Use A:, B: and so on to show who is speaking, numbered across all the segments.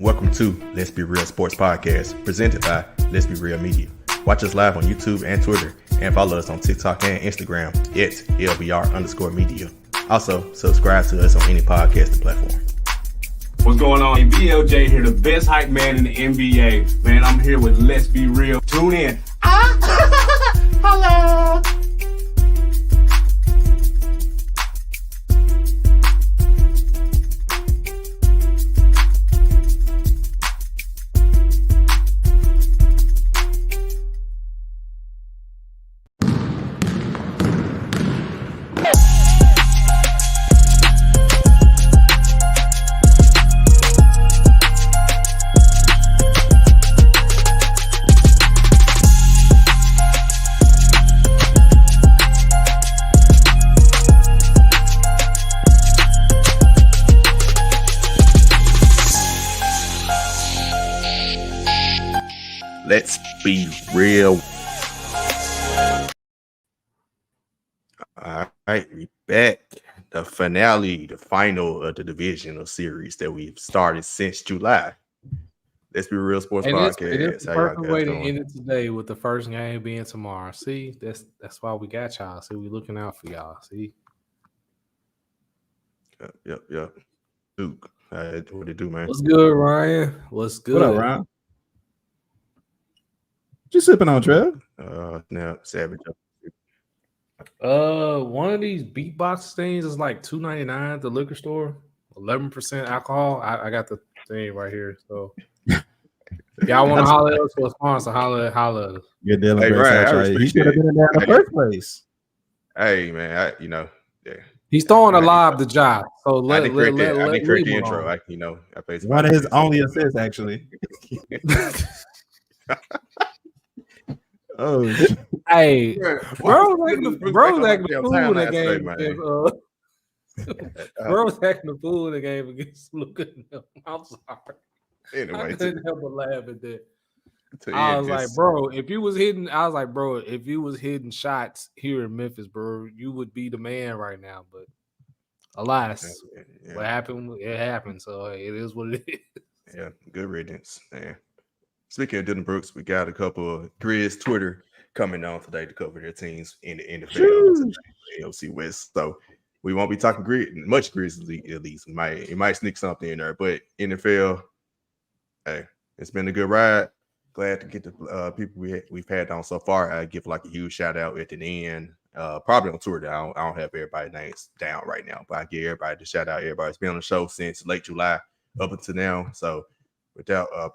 A: Welcome to Let's Be Real Sports Podcast, presented by Let's Be Real Media. Watch us live on YouTube and Twitter, and follow us on TikTok and Instagram at LBR_media. Also, subscribe to us on any podcasting platform.
B: What's going on? BLJ here, the best hype man in the NBA. Man, I'm here with Let's Be Real. Tune in. Hello.
A: Let's be real. All right, we back. The finale, the final of the divisional series that we've started since July. Let's Be Real Sports Podcast.
C: It is the perfect way to end it today with the first game being tomorrow. See, that's why we got y'all. See, we looking out for y'all. See.
A: Yep. Duke, what it do, man?
C: What's good, Ryan? What's good?
D: What up, Ryan? Just sipping on, Trev.
A: Now Savage.
C: One of these beatbox things is like $2.99 at the liquor store. 11% alcohol. I got the thing right here. So if y'all want to holler at us for a sponsor, holler at us.
D: You're dealing
A: with
D: right. He should have been in there in the first place.
A: Hey man, yeah.
C: He's throwing a lob to job. So
A: I didn't create the intro. I played
D: one of his only assists, actually. Oh,
C: hey, bro was acting the fool in that game. Bro was acting the fool in the game against Luka. I'm sorry.
A: Anyway,
C: I couldn't help but laugh at that. I was like, bro, if you was hitting shots here in Memphis, bro, you would be the man right now. But alas, what happened? It happened. So it is what it is.
A: Yeah, good riddance, man. Speaking of Dylan Brooks, we got a couple of Grizz Twitter coming on today to cover their teams in the NFL, NFC West. So we won't be talking much Grizzlies at least. It might sneak something in there, but NFL, hey, it's been a good ride. Glad to get the people we've had on so far. I give like a huge shout out at the end. Probably on Twitter. I don't have everybody's names down right now, but I give everybody the shout out. Everybody's been on the show since late July up until now. So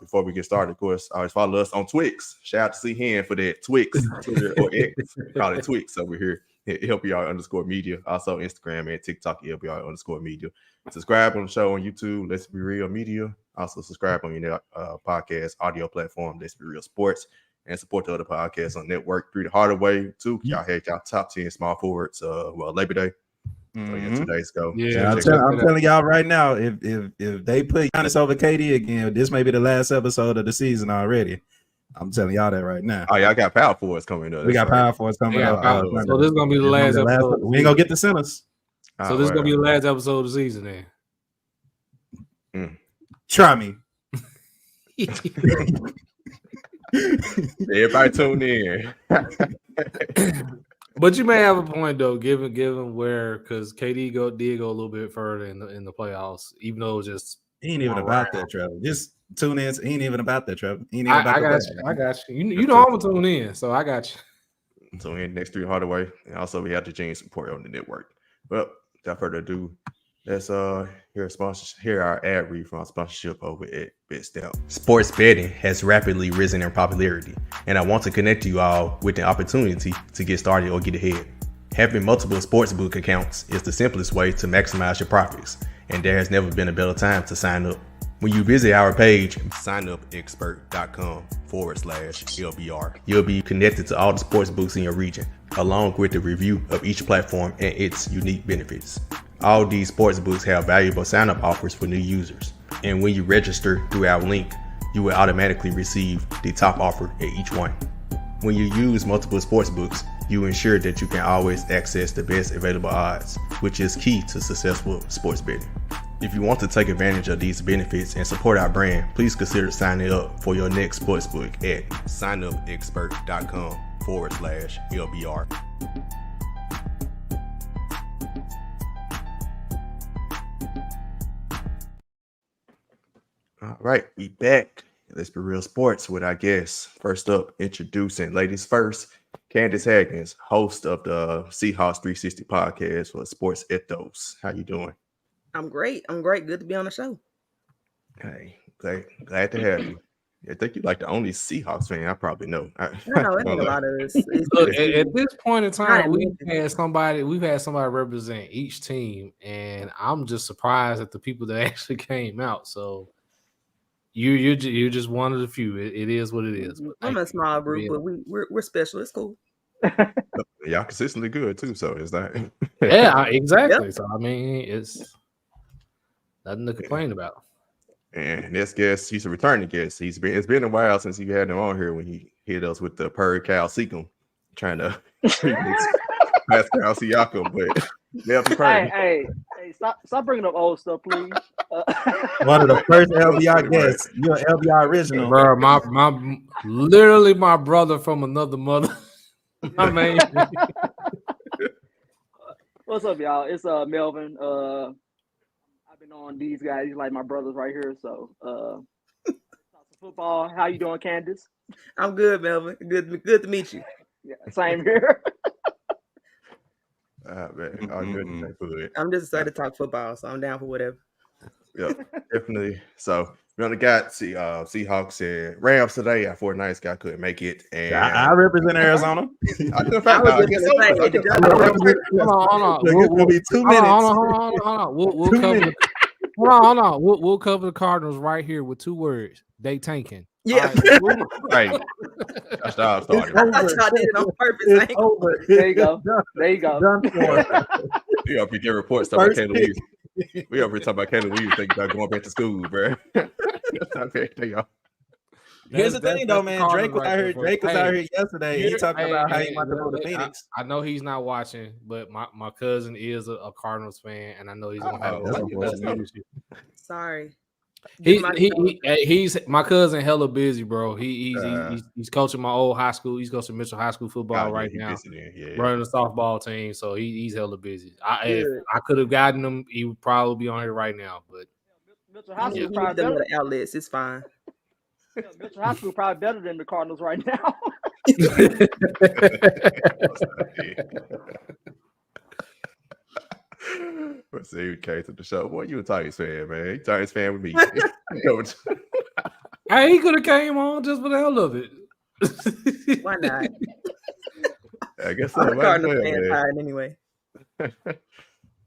A: before we get started, of course, always follow us on Twix. Shout out to C Hand for that Twix, Twitter or X. Call it Twix over here. LBR_media. Also Instagram and TikTok, LBR_media. Subscribe on the show on YouTube, Let's Be Real Media. Also subscribe on your podcast audio platform, Let's Be Real Sports, and support the other podcasts on network 3 the harder way too. Y'all had y'all top 10 small forwards. Labor Day. So 2 days ago.
D: Yeah, I'm telling y'all right now, if they put Candace over KD again, this may be the last episode of the season already. I'm telling y'all that right now.
A: Oh, y'all got power forwards coming up.
D: We got power forwards coming up.
C: So this is gonna be the last episode.
D: We ain't gonna get the centers.
C: So this is gonna be the last episode of the season then.
D: Try me.
A: Everybody tune in.
C: But you may have a point though, given where because KD did go a little bit further in the playoffs, even though it was just
D: he ain't even about that, Trevor. Just tune in. He ain't even about that, Trevor. He ain't
C: even
D: about
C: I got you. You know I'm gonna tune in, so I got you.
A: So in next 3 harder way, and also we have the James support on the network. Well, without further ado, let's hear our ad read from our sponsorship over at BetStamp. Sports betting has rapidly risen in popularity, and I want to connect you all with the opportunity to get started or get ahead. Having multiple sportsbook accounts is the simplest way to maximize your profits, and there has never been a better time to sign up. When you visit our page, signupexpert.com/LBR, you'll be connected to all the sportsbooks in your region, along with the review of each platform and its unique benefits. All these sportsbooks have valuable sign-up offers for new users, and when you register through our link, you will automatically receive the top offer at each one. When you use multiple sportsbooks, you ensure that you can always access the best available odds, which is key to successful sports betting. If you want to take advantage of these benefits and support our brand, please consider signing up for your next sportsbook at signupexpert.com/LBR. All right, we back. Let's be real sports with our guests. First up, introducing ladies first, Candace Haggans, host of the Seahawks 360 podcast for SportsEthos. How you doing?
E: I'm great. Good to be on the show.
A: Hey, glad to have you. I think you're like the only Seahawks fan I probably know.
E: I know it ain't a lot of us.
C: Look, at this point in time,
E: We've
C: had somebody represent each team, and I'm just surprised at the people that actually came out. So you're just one of the few. It is what it is.
E: I'm a small group, but we're special. It's cool.
A: Y'all consistently good too, so it's not.
C: Yeah, exactly.
E: Yep.
C: So I mean, it's nothing to complain about.
A: And this guest, he's a returning guest. It's been a while since you had him on here when he hit us with the Purdy Cal Seacom, trying to pass Cal Siakam, but Melvin Purdy.
F: Hey, stop bringing up old stuff, please.
D: One of the first LBR guests. You're an LBR original.
C: Bro, literally my brother from another mother. I mean,
F: What's up, y'all? It's Melvin. I've been on these guys. He's like my brothers right here. So talk some football. How you doing, Candace?
E: I'm good, Melvin. Good to meet you.
F: Yeah, same here.
A: Man, all good.
E: I'm just excited to talk football, so I'm down for whatever.
A: Yeah, definitely. So we only got Seahawks and Rams today. Our 49ers guy couldn't make it, and
D: I represent Arizona.
A: I was just gonna say,
C: hold on.
D: It's gonna be 2 minutes.
C: Hold on. Hold on. We'll cover the Cardinals right here with 2 words. They tanking.
E: Yeah.
A: Right. That's how I started.
E: I thought y'all did it on purpose.
D: It's over.
F: There you go. There you go.
D: Done for.
A: We got to get reports talking about Caleb Williams. We over here talking about Caleb Williams thinking about going back to school, bro. That's not fair. There you go.
D: Here's the thing, though, man. Drake was out here. Drake was out here yesterday. He
C: Here-
D: talking
C: hey,
D: about how
C: hey,
D: he went to go to
C: I-
D: Phoenix.
C: I know he's not watching, but my cousin is a Cardinals fan, and I know he's gonna have
A: Oh,
C: a
A: that's
C: unfortunate.
E: Sorry.
C: He's my cousin hella busy, bro. He's coaching my old high school. He's coaching Mitchell High School football right now, running the softball team. So he's hella busy. If I could have gotten him, he would probably be on here right now. But
F: Mitchell High School
E: You
F: probably
E: need them
F: better.
E: other outlets. It's fine.
F: Mitchell High School probably better than the Cardinals right now.
A: Let's see who came to the show. Boy, you a Titans fan, man. You Titans fan with me.
C: hey, he could have came on just for the hell of it.
E: Why not?
A: I guess so.
E: I'm a
A: Might as
E: Cardinals
A: well,
E: fan
A: man.
E: tired anyway.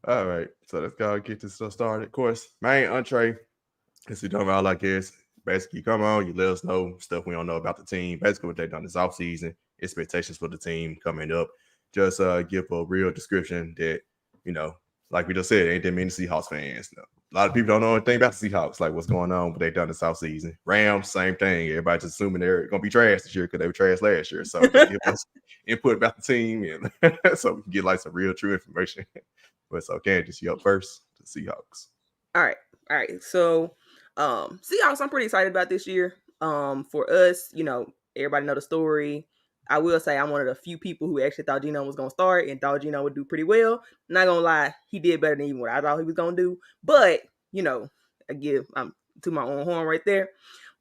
A: All right, so let's go get this stuff started. Of course, main entree. As we talking about, I guess, basically, you come on, you let us know stuff we don't know about the team. Basically, what they've done this offseason, expectations for the team coming up. Just give a real description that, like we just said, ain't that many Seahawks fans. No. A lot of people don't know anything about the Seahawks, like what's going on, what they've done this offseason. Rams, same thing. Everybody just assuming they're going to be trash this year because they were trash last year. So give us input about the team, and so we can get like some real, true information. But so, Candace, you up first? The Seahawks.
E: All right. So, Seahawks, I'm pretty excited about this year. For us, everybody know the story. I will say I'm one of the few people who actually thought Geno was going to start and thought Geno would do pretty well. Not going to lie, he did better than even what I thought he was going to do. But, I give to my own horn right there.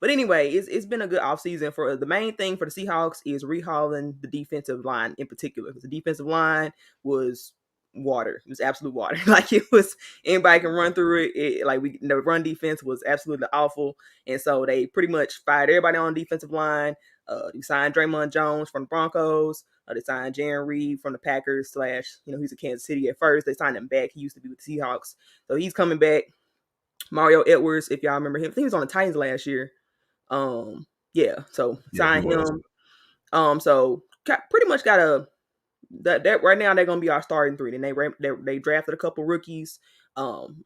E: But anyway, it's been a good offseason. For the main thing for the Seahawks is rehauling the defensive line in particular. Because the defensive line was water. It was absolute water. Like it was, anybody can run through it. The run defense was absolutely awful. And so they pretty much fired everybody on the defensive line. They signed Draymond Jones from the Broncos. They signed Jaron Reed from the Packers / he's a Kansas City at first. They signed him back. He used to be with the Seahawks. So he's coming back. Mario Edwards, if y'all remember him, I think he was on the Titans last year. So signed him. So pretty much got that right now they're gonna be our starting 3. Then they drafted a couple rookies,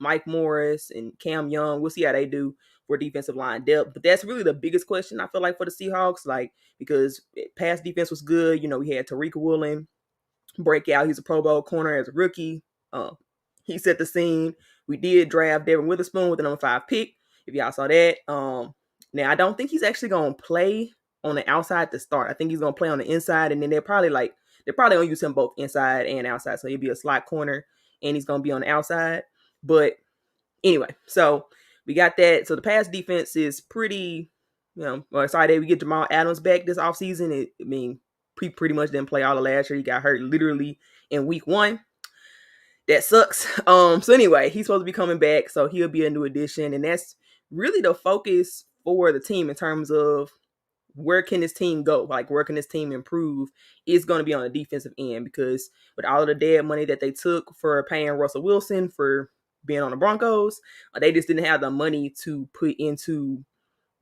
E: Mike Morris and Cam Young. We'll see how they do for defensive line depth. But that's really the biggest question I feel like for the Seahawks, because pass defense was good. We had Tariq Woolen break out. He's a Pro Bowl corner as a rookie. He set the scene We did draft Devin Witherspoon with the number 5 pick. If y'all saw that. Now I don't think he's actually gonna play on the outside to start. I think he's gonna play on the inside, and then they're probably gonna use him both inside and outside. So he'll be a slot corner, and he's gonna be on the outside. But anyway, so we got that. So the pass defense is pretty, excited. We get Jamal Adams back this offseason. He pretty much didn't play all of last year. He got hurt literally in week 1. That sucks. So anyway, he's supposed to be coming back, so he'll be a new addition, and that's really the focus for the team in terms of where can this team go? Like, where can this team improve? Is going to be on the defensive end, because with all of the dead money that they took for paying Russell Wilson for being on the Broncos, they just didn't have the money to put into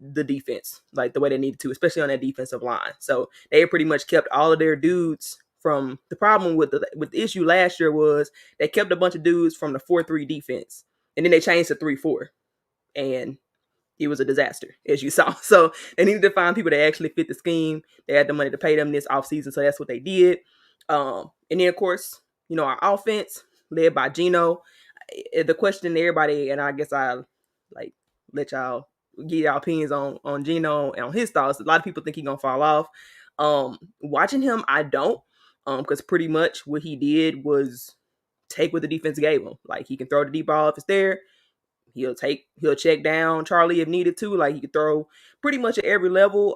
E: the defense like the way they needed to, especially on that defensive line. So they pretty much kept all of their dudes from the problem with the issue last year was they kept a bunch of dudes from the 4-3 defense, and then they changed to 3-4, and it was a disaster, as you saw. So they needed to find people that actually fit the scheme. They had the money to pay them this offseason, so that's what they did. And then, of course, our offense led by Geno. The question to everybody, and I guess I'll let y'all get your opinions on Geno and on his thoughts. A lot of people think he's gonna fall off. Watching him, I don't, because pretty much what he did was take what the defense gave him. Like, he can throw the deep ball if it's there. He'll check down Charlie if needed to. Like, he could throw pretty much at every level.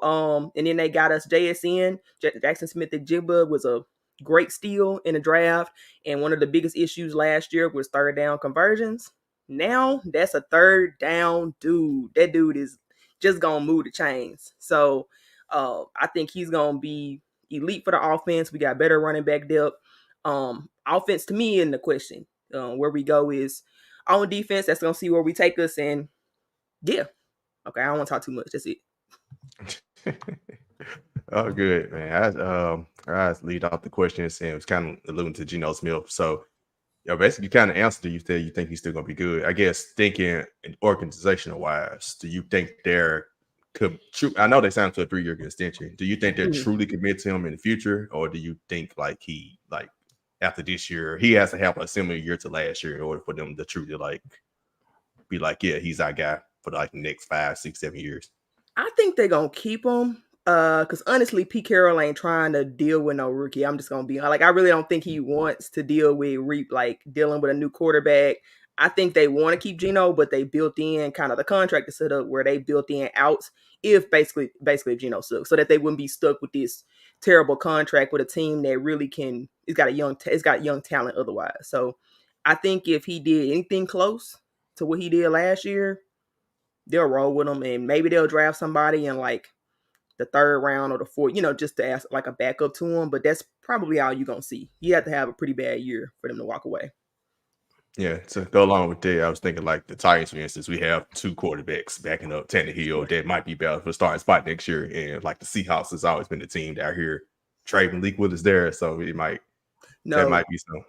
E: And then they got us JSN. Jackson Smith-Njigba was a great steal in the draft. And one of the biggest issues last year was third down conversions. Now that's a third down dude. That dude is just going to move the chains. So I think he's going to be elite for the offense. We got better running back depth. Offense, to me, in the question. Where we go is on defense. That's going to see where we take us. And yeah. Okay, I don't want to talk too much. That's it.
A: Oh, good, man. I lead off the question saying it was kind of alluding to Geno Smith. So, basically, you kind of answered. You said you think he's still going to be good. I guess thinking organizational wise, do you think I know they signed to a 3-year extension. Do you think they're truly committed to him in the future, or do you think after this year he has to have a similar year to last year in order for them to truly be yeah, he's our guy for the next 5, 6, 7 years?
E: I think they're gonna keep him. Because honestly, Pete Carroll ain't trying to deal with no rookie. I'm just gonna be I really don't think he wants to deal with dealing with a new quarterback. I think they want to keep Geno, but they built in kind of the contract to set up where they built in outs if basically if Geno sucks, so that they wouldn't be stuck with this terrible contract with a team that really it's got young talent otherwise. So I think if he did anything close to what he did last year, they'll roll with him, and maybe they'll draft somebody in the 3rd round or the 4th, just to ask a backup to him. But that's probably all you're going to see. You have to have a pretty bad year for them to walk away.
A: Yeah, to go along with that, I was thinking the Titans, for instance, we have 2 quarterbacks backing up Tannehill that might be better for the starting spot next year. And the Seahawks has always been the team that here. Trey Malik Willis there, so that might be some.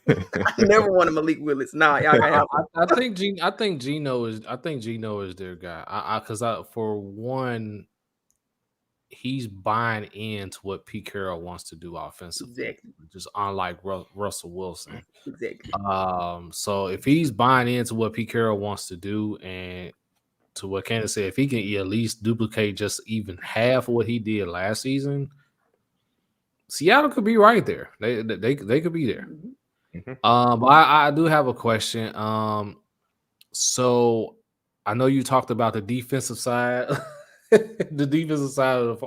E: I never wanted Malik Willis. Nah, y'all gotta have
C: I think Geno is their guy. Because for one, he's buying into what Pete Carroll wants to do offensively,
E: exactly.
C: Just unlike Russell Wilson.
E: Exactly.
C: So if he's buying into what Pete Carroll wants to do, and to what Candace said, if he can at least duplicate just even half of what he did last season, Seattle could be right there. They could be there.
A: Mm-hmm.
C: But I do have a question. So I know you talked about the defensive side. The defensive side of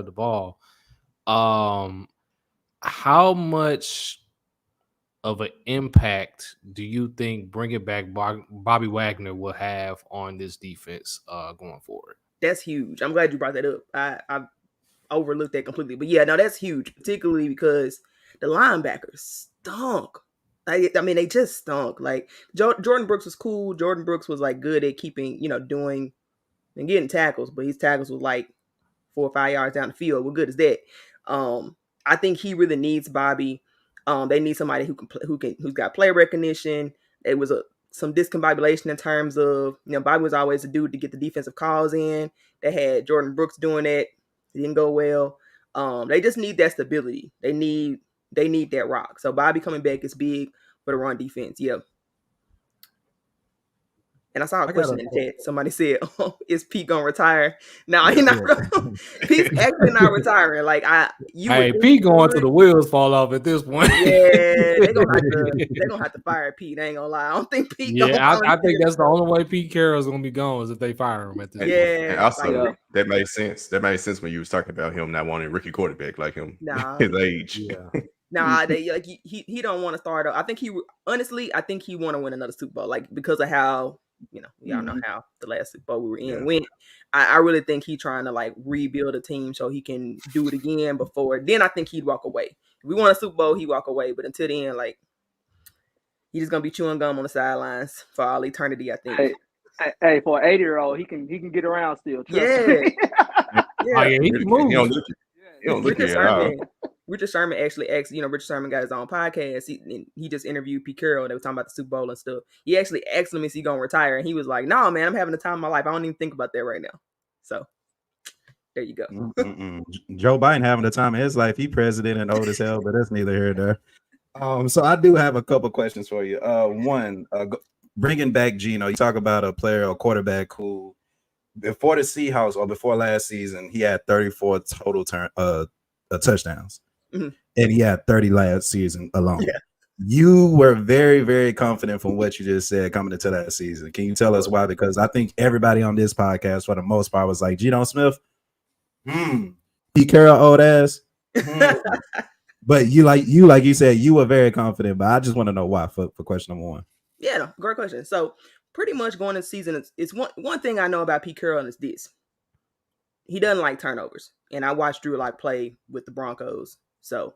C: the ball. How much of an impact do you think bringing back Bobby Wagner will have on this defense going forward?
E: That's huge. I'm glad you brought that up. I overlooked that completely, but yeah, no, that's huge, particularly because the linebackers stunk. They just stunk. Jordan Brooks was cool. Jordan Brooks was good at keeping, doing and getting tackles, but his tackles was 4 or 5 yards down the field. What good is that? I think he really needs Bobby. They need somebody who's got play recognition. It was some discombobulation in terms of, Bobby was always the dude to get the defensive calls in. They had Jordan Brooks doing that. It didn't go well. They just need that stability. They need that rock. So Bobby coming back is big for the run defense. Yep. And I saw a
D: I
E: question
D: got
E: in
D: a-
E: the chat. Somebody said, "Is Pete gonna retire?" No, he's not. Pete's actually not retiring. Like
C: Hey, Pete going to the wheels fall off at this point.
E: Yeah, they're gonna have to fire Pete. I ain't gonna lie. I don't think Pete.
C: Yeah, I think that's the only way Pete Carroll's gonna be gone is if they fire him at this point.
A: And
E: Yeah,
A: also,
E: like,
A: that made sense. That made sense when you was talking about him not wanting a rookie quarterback like him,
E: Nah.
A: his age.
C: Yeah.
E: nah, they like he don't want to start up. I think I think he want to win another Super Bowl, like because of how y'all know how the last Super Bowl we were in went. I really think he trying to like rebuild a team so he can do it again before. Then I think he'd walk away. If we won a Super Bowl, he'd walk away. But until then, like he's just gonna be chewing gum on the sidelines for all eternity. I think.
F: Hey, for an 80-year-old, he can get around still. Trust me.
C: Oh, yeah, he can move.
A: He don't look at all.
E: Richard Sherman actually asked, Richard Sherman got his own podcast. He just interviewed Pete Carroll. They were talking about the Super Bowl and stuff. He actually asked him, is he going to retire? And he was like, no, man, I'm having the time of my life. I don't even think about that right now. So there you go.
D: Joe Biden having the time of his life. He president and old as hell, but that's neither here nor there. So I do have a couple questions for you. One, bringing back Geno, you talk about a player or quarterback who before the Seahawks or before last season, he had 34 total touchdowns.
E: Mm-hmm.
D: And he had 30 last season alone.
E: Yeah.
D: You were very, very confident from what you just said coming into that season. Can you tell us why? Because I think everybody on this podcast, for the most part, was like, Geno Smith, Pete Carroll, old ass. But like you said, you were very confident. But I just want to know why for question number one.
E: Yeah, no, great question. So pretty much going into the season, it's one thing I know about Pete Carroll is this. He doesn't like turnovers. And I watched Drew like play with the Broncos. So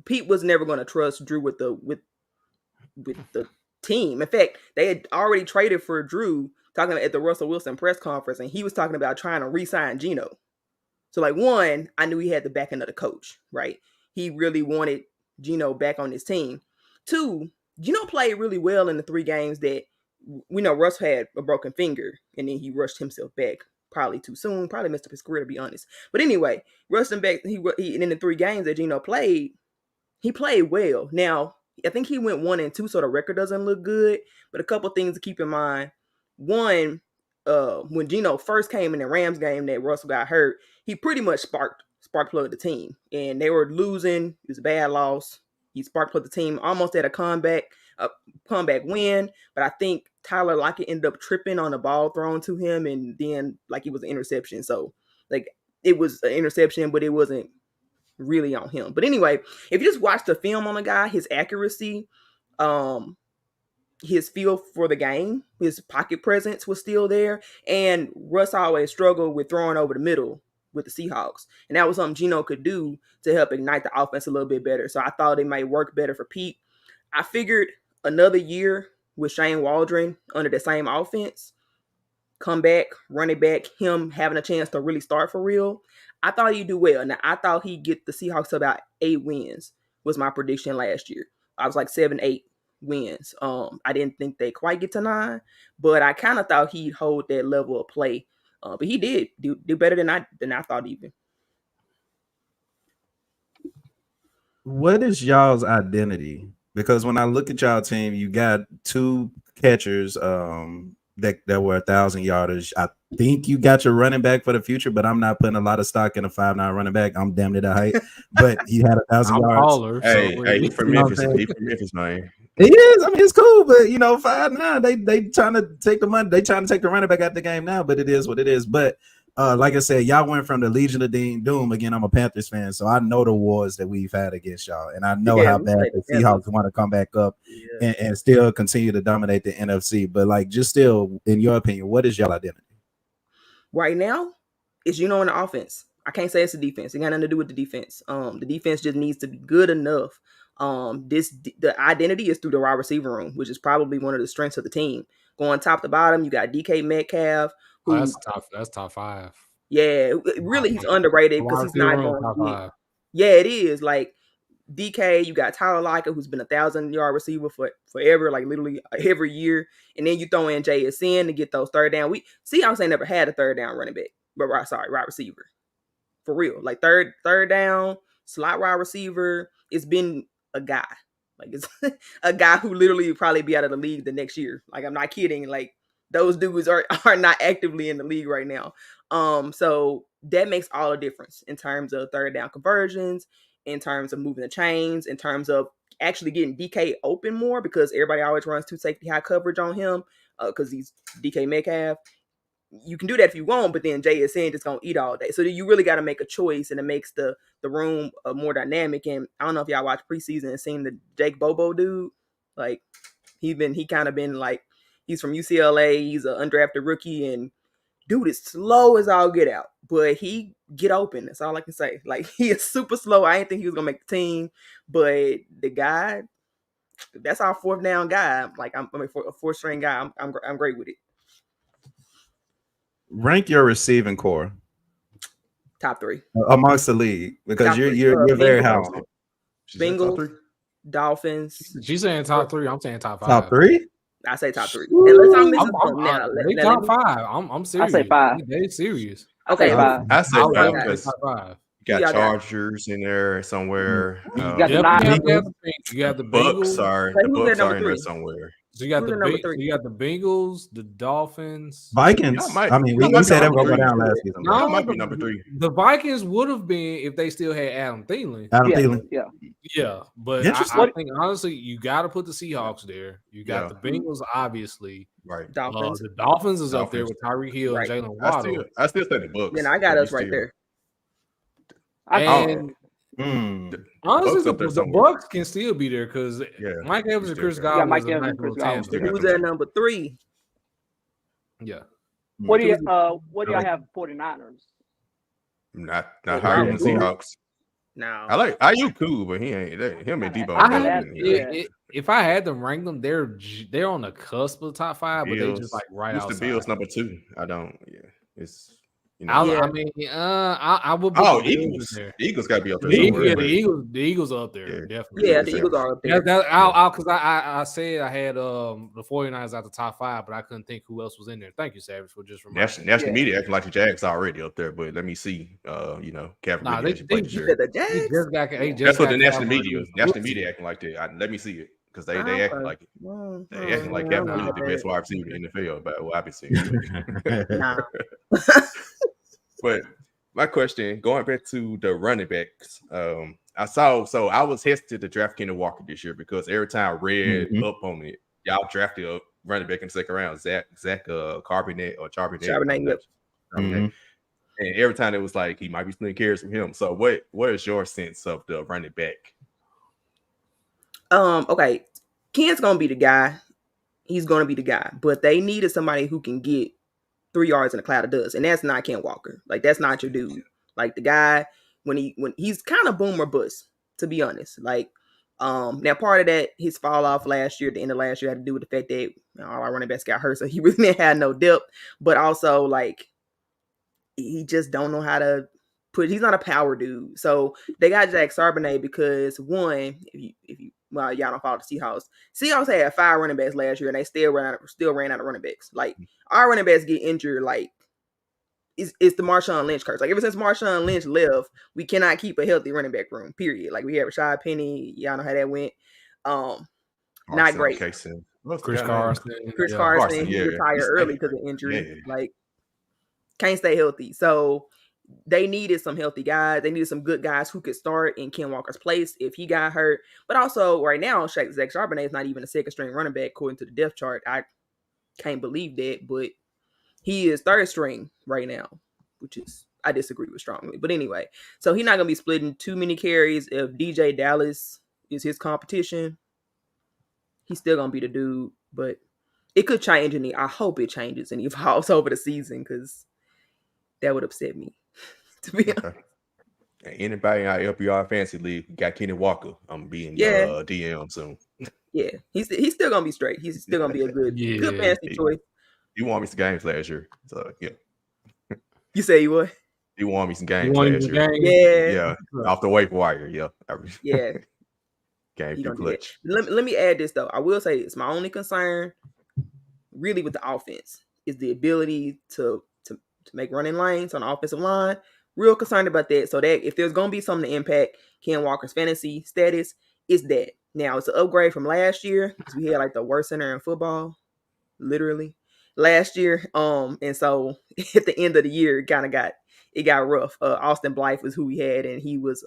E: Pete was never going to trust Drew with the team. In fact, they had already traded for Drew, talking about at the Russell Wilson press conference, and he was talking about trying to re-sign Geno. So like one, I knew he had the backing of the coach, right? He really wanted Geno back on his team. Two, Geno played really well in the 3 games that we know Russ had a broken finger, and then he rushed himself back. Probably too soon. Probably messed up his career, to be honest. But anyway, rushing back, he in the 3 games that Geno played, he played well. Now, I think he went 1-2, so the record doesn't look good. But a couple things to keep in mind. One, when Geno first came in the Rams game that Russell got hurt, he pretty much spark plugged the team. And they were losing. It was a bad loss. He spark plugged the team, almost had a comeback win. But I think Tyler Lockett ended up tripping on the ball thrown to him, and then like it was an interception. So like it was an interception, but it wasn't really on him. But anyway, if you just watch the film on the guy, his accuracy, his feel for the game, his pocket presence was still there. And Russ always struggled with throwing over the middle with the Seahawks. And that was something Geno could do to help ignite the offense a little bit better. So I thought it might work better for Pete. I figured another year with Shane Waldron under the same offense, come back, run it back, him having a chance to really start for real, I thought he'd do well. Now, I thought he'd get the Seahawks to about 8 wins was my prediction last year. I was like 7-8 wins. I didn't think they'd quite get to 9, but I kind of thought he'd hold that level of play. But he did do better than I thought even.
D: What is y'all's identity? Because when I look at y'all team, you got 2 catchers that were 1,000 yarders. I think you got your running back for the future, but I'm not putting a lot of stock in a 5'9" running back. I'm damn near that height, but he had 1,000 yards.
C: Taller,
A: Hey, he from Memphis. He from Memphis, man.
D: He is. I mean, it's cool, but 5'9", they trying to take the money. They trying to take the running back out the game now, but it is what it is. But like I said, y'all went from the Legion of Doom. Again, I'm a Panthers fan, so I know the wars that we've had against y'all, and I know how bad the Seahawks want to come back up and still continue to dominate the NFC. But like, just still, in your opinion, what is y'all identity? Right
E: now, it's in the offense. I can't say it's the defense. It got nothing to do with the defense. The defense just needs to be good enough. The identity is through the wide receiver room, which is probably one of the strengths of the team. Going top to bottom, you got DK Metcalf.
C: That's top 5.
E: Yeah, really, he's underrated because he's not going
C: top 5.
E: Yeah, it is. Like DK, you got Tyler Lockett, who's been 1,000-yard receiver forever, like literally every year. And then you throw in JSN to get those third down. Seahawks ain't never had a third down running back, but wide receiver. For real. Like third down, slot wide receiver, it's been a guy. Like it's a guy who literally would probably be out of the league the next year. Like I'm not kidding. Like those dudes are not actively in the league right now. So that makes all the difference in terms of third down conversions, in terms of moving the chains, in terms of actually getting DK open more, because everybody always runs 2 safety high coverage on him because he's DK Metcalf. You can do that if you want, but then JSN just gonna eat all day. So you really got to make a choice, and it makes the room more dynamic. And I don't know if y'all watch preseason and seen the Jake Bobo dude. Like he kind of been like, he's from UCLA. He's an undrafted rookie, and dude is slow as all get out, but he get open. That's all I can say. Like he is super slow. I didn't think he was gonna make the team, but the guy, that's our 4th down guy. Like a 4th string guy. I'm great with it.
D: Rank your receiving core
E: Top 3
D: amongst the league, because
E: Top three.
D: you're very high.
E: Bengals, Dolphins.
C: She's saying top 3. I'm saying top 5.
D: Top 3?
E: I say top 3. Unless I'm missing
C: I'm
E: something now.
C: they top 5. I'm serious.
F: I say 5.
C: They serious.
E: Okay.
A: I say 5 because
C: Top 5.
A: you
E: Yeah,
A: got Chargers in there somewhere.
F: You got the
C: Yep,
F: Niners.
C: you got the
A: Bucks
C: Bengals.
A: are
E: Wait,
A: the
E: who's
A: Bucks
E: at
A: are
E: number
A: in there
E: 3?
A: somewhere.
C: So you got
E: Who's
C: the
E: at number 3?
C: you got the Bengals, the Dolphins,
D: Vikings.
A: Y'all might-
D: I mean,
A: y'all
D: we
A: might
D: said
A: be
D: that was
A: number
D: gonna go down
A: three.
D: last season.
C: No,
A: That might be number 3.
C: The Vikings would have been if they still had Adam Thielen.
D: Adam
F: Yeah,
D: Thielen.
F: yeah.
C: Yeah, but
D: Interesting.
C: I think honestly, you got to put the Seahawks there. You got
A: Yeah.
C: the Bengals, obviously.
A: Right.
E: Dolphins.
C: The Dolphins is up there
A: Dolphins.
C: with Tyreek Hill
E: Right.
C: and Jalen
A: I
C: Waddle.
A: still say the Bucks.
E: Then I got
A: but
E: us right
A: still-
E: there.
C: And honestly,
A: Bucks up there
C: the
A: somewhere.
C: Bucks can still be there because
A: Yeah.
C: Mike Evans and Chris
A: Yeah,
C: Godwin
F: Mike
C: is a
F: Evans
C: nice
F: and Chris
C: little
F: Godwin.
C: tandem.
A: Still
E: Who's at number 3?
C: Yeah.
F: What do y'all have 49ers?
A: Not
E: Yeah,
A: higher than
D: cool.
A: Seahawks.
E: No.
A: I like IU cool, but he ain't that. Him and Debo.
F: I
A: better
F: had-
A: than
F: yeah.
A: him.
C: If I had them rank them, they're on the cusp of the top 5, but they
A: Bills.
C: just like right
A: Who's
C: outside.
A: the Bills number 2? I don't. Yeah, it's
E: Yeah.
C: I mean, I would put
A: Oh,
C: the Bills in
A: Eagles.
C: there.
A: The Eagles got to be up there
C: The
A: somewhere.
C: Eagles,
A: but-
C: the Eagles are up there,
A: Yeah.
C: definitely.
E: Yeah, the Eagles are up there.
C: Because I said I had the 49ers out the top 5, but I couldn't think who else was in there. Thank you, Savage, for just reminding me.
A: National media acting like the Jags already up there, but let me see. Kevin.
C: Nah,
E: You said the Jags?
C: They just got
A: That's what the national
C: Cowboys.
A: media acting like that. Let me see it because they
E: Okay.
A: acting like it. They acting like Kevin really the best wide receiver in the NFL, but what I've been seeing.
E: Nah.
A: But my question, going back to the running backs, I was hesitant to draft Kenneth Walker this year because every time I read up on it, y'all drafted a running back in the 2nd round, Zach Charbonnet.
E: Charbonnet, yep.
A: And every time it was like he might be splitting carries from him. So what is your sense of the running back?
E: Okay. Ken's gonna be the guy. He's gonna be the guy, but they needed somebody who can get 3 yards in a cloud of dust, and that's not Ken Walker. Like that's not your dude. Like the guy when he's kind of boom or bust, to be honest. Like now part of that his fall off last year, at the end of last year, had to do with the fact that all our running backs got hurt, so he really had no depth. But also like he just don't know how to he's not a power dude. So they got Zach Charbonnet because one, if you well, y'all don't follow the Seahawks. Seahawks had 5 running backs last year, and they still ran out of running backs. Like our running backs get injured. Like it's the Marshawn Lynch curse. Like ever since Marshawn Lynch left, we cannot keep a healthy running back room. Period. Like we had Rashad Penny. Y'all know how that went. Not great.
C: Chris
A: Carson.
E: Carson, he
A: yeah.
E: retired early because of injury.
A: Yeah.
E: Like can't stay healthy. So they needed some healthy guys. They needed some good guys who could start in Ken Walker's place if he got hurt. But also right now, Zach Charbonnet is not even a 2nd string running back according to the depth chart. I can't believe that, but he is 3rd string right now, which is I disagree with strongly. But anyway, so he's not gonna be splitting too many carries. If DJ Dallas is his competition, he's still gonna be the dude. But it could change, and I hope it changes and evolves over the season because that would upset me. To be honest.
A: Anybody in our LBR fantasy league got Kenny Walker. I'm being DM soon.
E: Yeah, he's still gonna be straight. He's still gonna be a good fantasy choice.
A: He won me some games last year, so yeah.
E: You say you what?
A: He won me some games last year.
E: Yeah,
A: off the waiver wire. Yeah,
E: yeah.
A: Game
E: He
A: too
E: gonna do
A: clutch.
E: that. Let me add this though. I will say this: my only concern, really, with the offense is the ability to make running lanes on the offensive line. Real concerned about that. So that if there's gonna be something to impact Ken Walker's fantasy status, is that Now it's an upgrade from last year because we had like the worst center in football, literally last year. And so at the end of the year, it got rough. Austin Blythe was who we had, and he was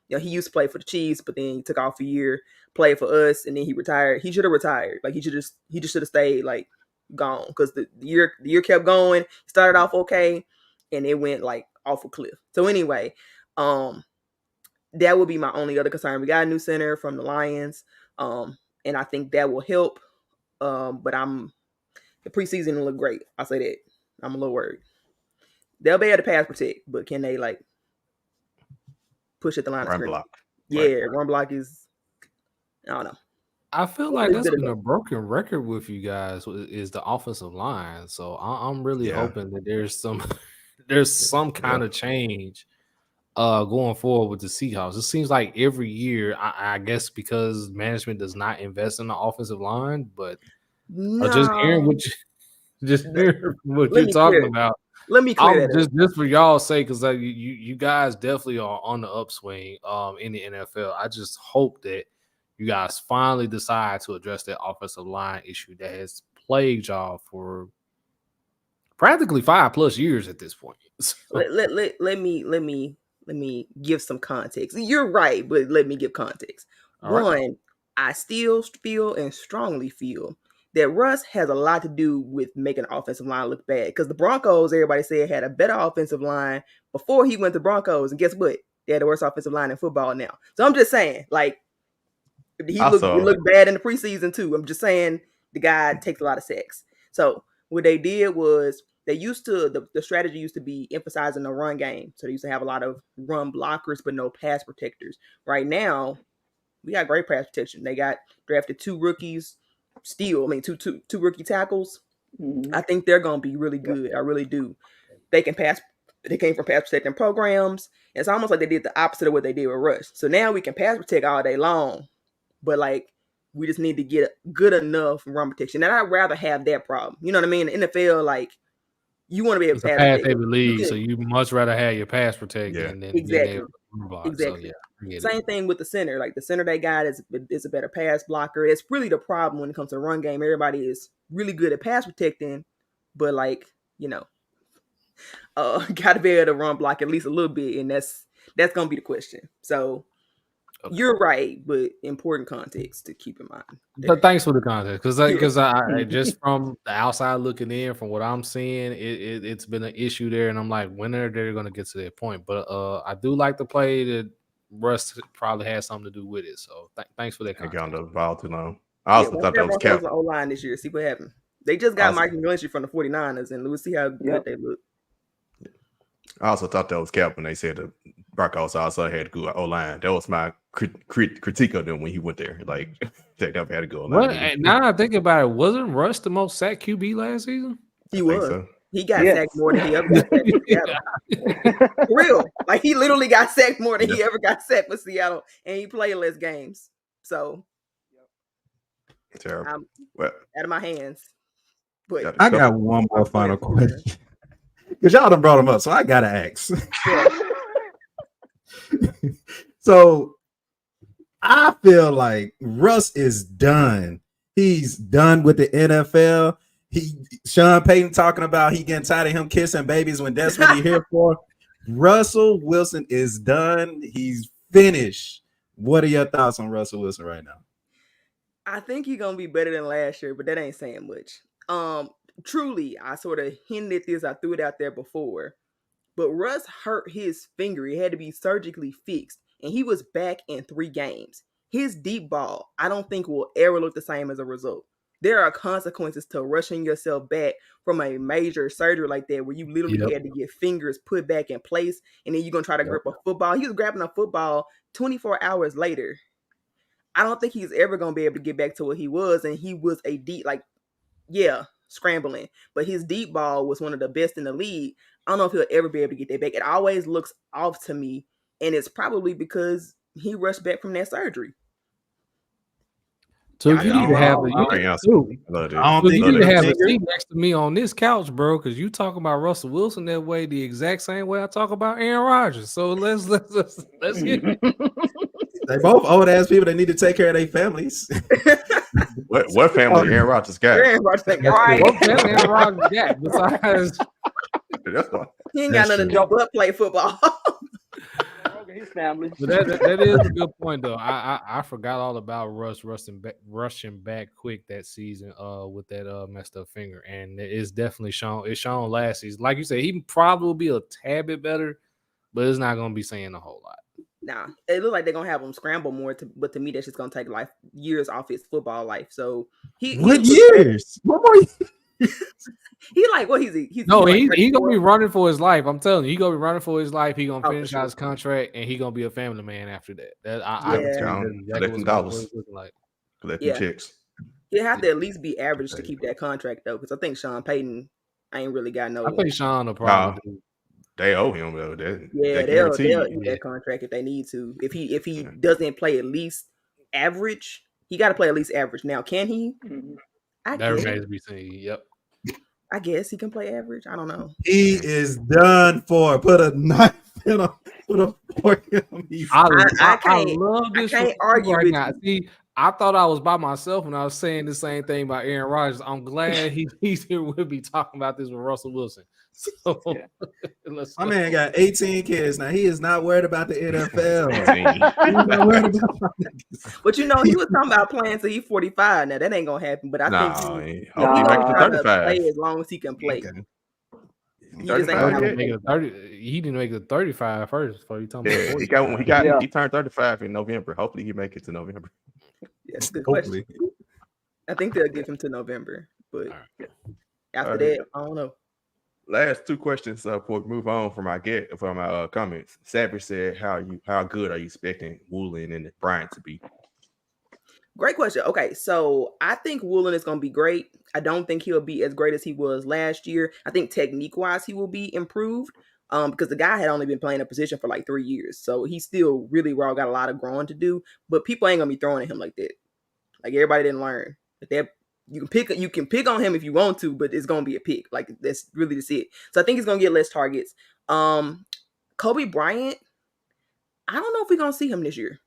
E: he used to play for the Chiefs, but then he took off a year, played for us, and then he retired. He should have retired. Like he just should have stayed like gone because the year kept going. Started off okay, and it went like off a cliff. So anyway, that would be my only other concern. We got a new center from the Lions, and I think that will help. But the preseason will look great. I'll say that. I'm a little worried. They'll be able to pass protect, but can they like push at the line of scrimmage?
A: Block.
E: Yeah, run block is, I don't know.
C: I feel like that's been a broken record with you guys is the offensive line. So I'm really hoping that there's some kind of change going forward with the Seahawks. It seems like every year, I guess because management does not invest in the offensive line, but just hearing what you're talking about.
E: Let me clear that
C: just for y'all's sake, because you guys definitely are on the upswing in the NFL. I just hope that you guys finally decide to address that offensive line issue that has plagued y'all for practically 5+ years at this point. So.
E: Let me give some context. You're right, but let me give context. One, I still feel and strongly feel that Russ has a lot to do with making the offensive line look bad. Because the Broncos, everybody said, had a better offensive line before he went to Broncos. And guess what? They had the worst offensive line in football now. So I'm just saying, like, he looked bad in the preseason too. I'm just saying the guy takes a lot of sacks. So what they did was they used to, the strategy used to be emphasizing the run game. So they used to have a lot of run blockers, but no pass protectors. Right now, we got great pass protection. They got drafted 2 rookies. Two rookie tackles. Mm-hmm. I think they're gonna be really good. I really do. They can pass. They came from pass protecting programs. It's almost like they did the opposite of what they did with Rush. So now we can pass protect all day long, but like we just need to get good enough run protection. And I'd rather have that problem. You know what I mean? In the NFL, like you want to be able to pass protect.
C: Heavy league, so you much rather have your pass protect than
E: exactly.
C: Block.
E: Exactly.
C: So,
E: same thing with the center. Like the center they got is a better pass blocker. It's really the problem when it comes to run game. Everybody is really good at pass protecting, but like, got to be able to run block at least a little bit, and that's gonna be the question. So you're right, but important context to keep in mind.
C: But thanks for the context, because I just from the outside looking in, from what I'm seeing, it's been an issue there, and I'm like, when are they going to get to that point? But I do like the play that Russ probably has something to do with it. So thanks for that.
A: I got on the ball too long. I also thought that was cap.
E: O-line this year. See what happened. They just got Mike McGlinchey from the 49ers, and we'll see how good they look.
A: I also thought that was cap when they said the Broncos also had a good O-line. That was my critique of them when he went there. Like, they never had a good O-line.
C: Now I think about it, wasn't Russ the most sacked QB last season?
E: He was. So. He got sacked more than he ever got sacked with Seattle. For real. Like, he literally got sacked more than he ever got sacked with Seattle, and he played less games. So,
A: terrible.
E: Out of my hands. But
D: I got one more final question. Because y'all done brought him up, so I got to ask. So, I feel like Russ is done. He's done with the NFL. Sean Payton talking about he getting tired of him kissing babies when that's what he's here for. Russell Wilson is done. He's finished. What are your thoughts on Russell Wilson right now?
E: I think he's gonna be better than last year, but that ain't saying much. Truly, I sort of hinted at this. I threw it out there before, but Russ hurt his finger. It had to be surgically fixed, and he was back in 3 games. His deep ball, I don't think will ever look the same as a result. There are consequences to rushing yourself back from a major surgery like that, where you literally had to get fingers put back in place, and then you're going to try to grip a football. He was grabbing a football 24 hours later. I don't think he's ever going to be able to get back to what he was, and he was a deep, scrambling. But his deep ball was one of the best in the league. I don't know if he'll ever be able to get that back. It always looks off to me, and it's probably because he rushed back from that surgery.
C: So you need to have a seat next to me on this couch, bro, because you talk about Russell Wilson that way, the exact same way I talk about Aaron Rodgers. So let's get it.
D: They both old ass people that need to take care of their families.
A: What family Aaron Rodgers got?
E: Aaron Rodgers ain't got
G: Right.
C: What family Aaron Rodgers got besides?
A: That's why.
E: He ain't got
D: That's
E: nothing to do but play football.
F: His family.
C: But that is a good point though. I forgot all about Russ rushing back quick that season with that messed up finger, and it's definitely shown. It's shown last season. Like you said, he probably will be a tad bit better, but it's not going to be saying a whole lot.
E: Nah, it looks like they're gonna have him scramble more. But to me, that's just gonna take years off his football life. So
D: what years? What more?
E: He like what he's
C: No,
E: like
C: he gonna be running for his life. I'm telling you, he gonna be running for his life. He gonna
E: for
C: finish
E: sure.
C: out his contract, and he gonna be a family man after that.
A: Collecting dollars.
C: Looking like.
A: Collecting checks.
E: He'll have to at least be average to keep that contract though, because I think Sean Payton ain't really got no.
C: I think Sean will probably do.
A: They owe him though.
E: They'll eat that contract if they need to. If he doesn't play at least average, he got to play at least average. Now, can he?
C: That remains to be seen. Yep.
E: I guess he can play average. I don't know.
D: He is done for. Put a knife in him. Put a fork in him.
E: I
C: love this.
E: I can't argue
C: right
E: with
C: now. See, I thought I was by myself when I was saying the same thing about Aaron Rodgers. I'm glad he's here with me talking about this with Russell Wilson. So,
D: my man got 18 kids now. He is not worried about the NFL.
E: But he was talking about playing till he's 45. Now that ain't gonna happen. But I think
A: he make it to 35.
E: Play as long as he can play.
A: He didn't
C: make it 35 first before you talking
A: about he turned 35 in November. Hopefully he make it to November.
E: Yeah, that's a good question. I think they'll give him to November, but after that, I don't know.
A: Last two questions before we move on from our comments. Savage said, "How good are you expecting Woolen and Bryant to be?"
E: Great question. Okay, so I think Woolen is going to be great. I don't think he'll be as great as he was last year. I think technique-wise he will be improved because the guy had only been playing a position for like 3 years, so he's still really raw. Got a lot of growing to do, but people ain't gonna be throwing at him like that. Like everybody didn't learn that. You can pick on him if you want to, but it's gonna be a pick. Like that's really just it. So I think he's gonna get less targets. Kobe Bryant, I don't know if we're gonna see him this year.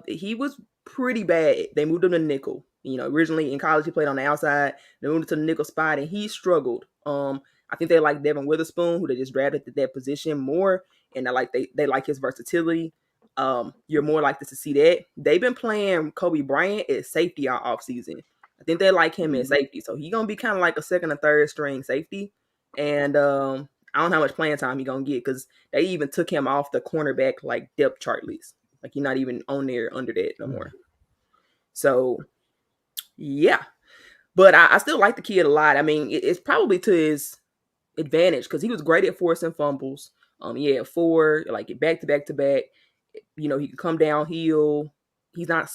E: He was pretty bad. They moved him to nickel. Originally in college he played on the outside. They moved him to the nickel spot, and he struggled. I think they like Devin Witherspoon, who they just drafted at that position more, and they like his versatility. You're more likely to see that. They've been playing Kobe Bryant at safety all offseason. I think they like him in safety, so he's gonna be kind of like a second or third string safety. And I don't know how much playing time he's gonna get because they even took him off the cornerback like depth chart list. Like you're not even on there under that no more. So yeah, but I still like the kid a lot. I mean, it's probably to his advantage because he was great at forcing fumbles. He had 4 like back to back to back. He can come downhill. He's not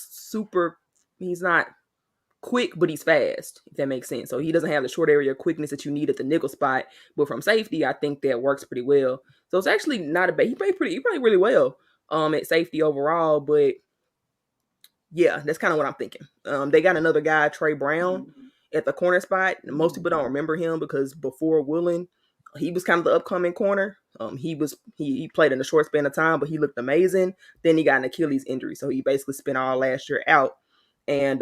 E: quick, but he's fast, if that makes sense. So he doesn't have the short area quickness that you need at the nickel spot. But from safety, I think that works pretty well. So it's actually not a bad. He played really well at safety overall. But yeah, that's kind of what I'm thinking. They got another guy, Trey Brown, at the corner spot. Most people don't remember him because before Woolen, he was kind of the upcoming corner. He played in a short span of time, but he looked amazing. Then he got an Achilles injury, so he basically spent all last year out. And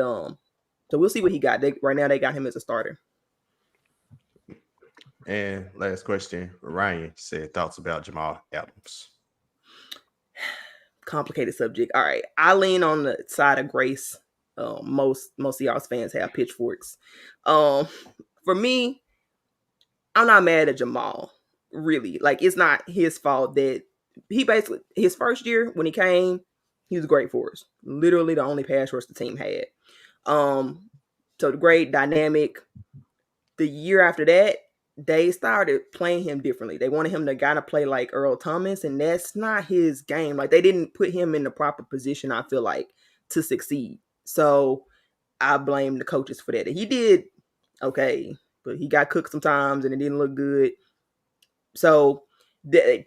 E: so we'll see what he got. Right now, they got him as a starter.
A: And last question, Ryan said thoughts about Jamal Adams.
E: Complicated subject. All right, I lean on the side of grace. Most Seahawks fans have pitchforks. For me, I'm not mad at Jamal. Really, like it's not his fault that he basically his first year when he came, he was great for us. Literally the only pass rush the team had. So great, dynamic. The year after that, they started playing him differently. They wanted him to kind of play like Earl Thomas, and that's not his game. Like they didn't put him in the proper position, I feel like, to succeed. So I blame the coaches for that. He did okay, but he got cooked sometimes and it didn't look good. So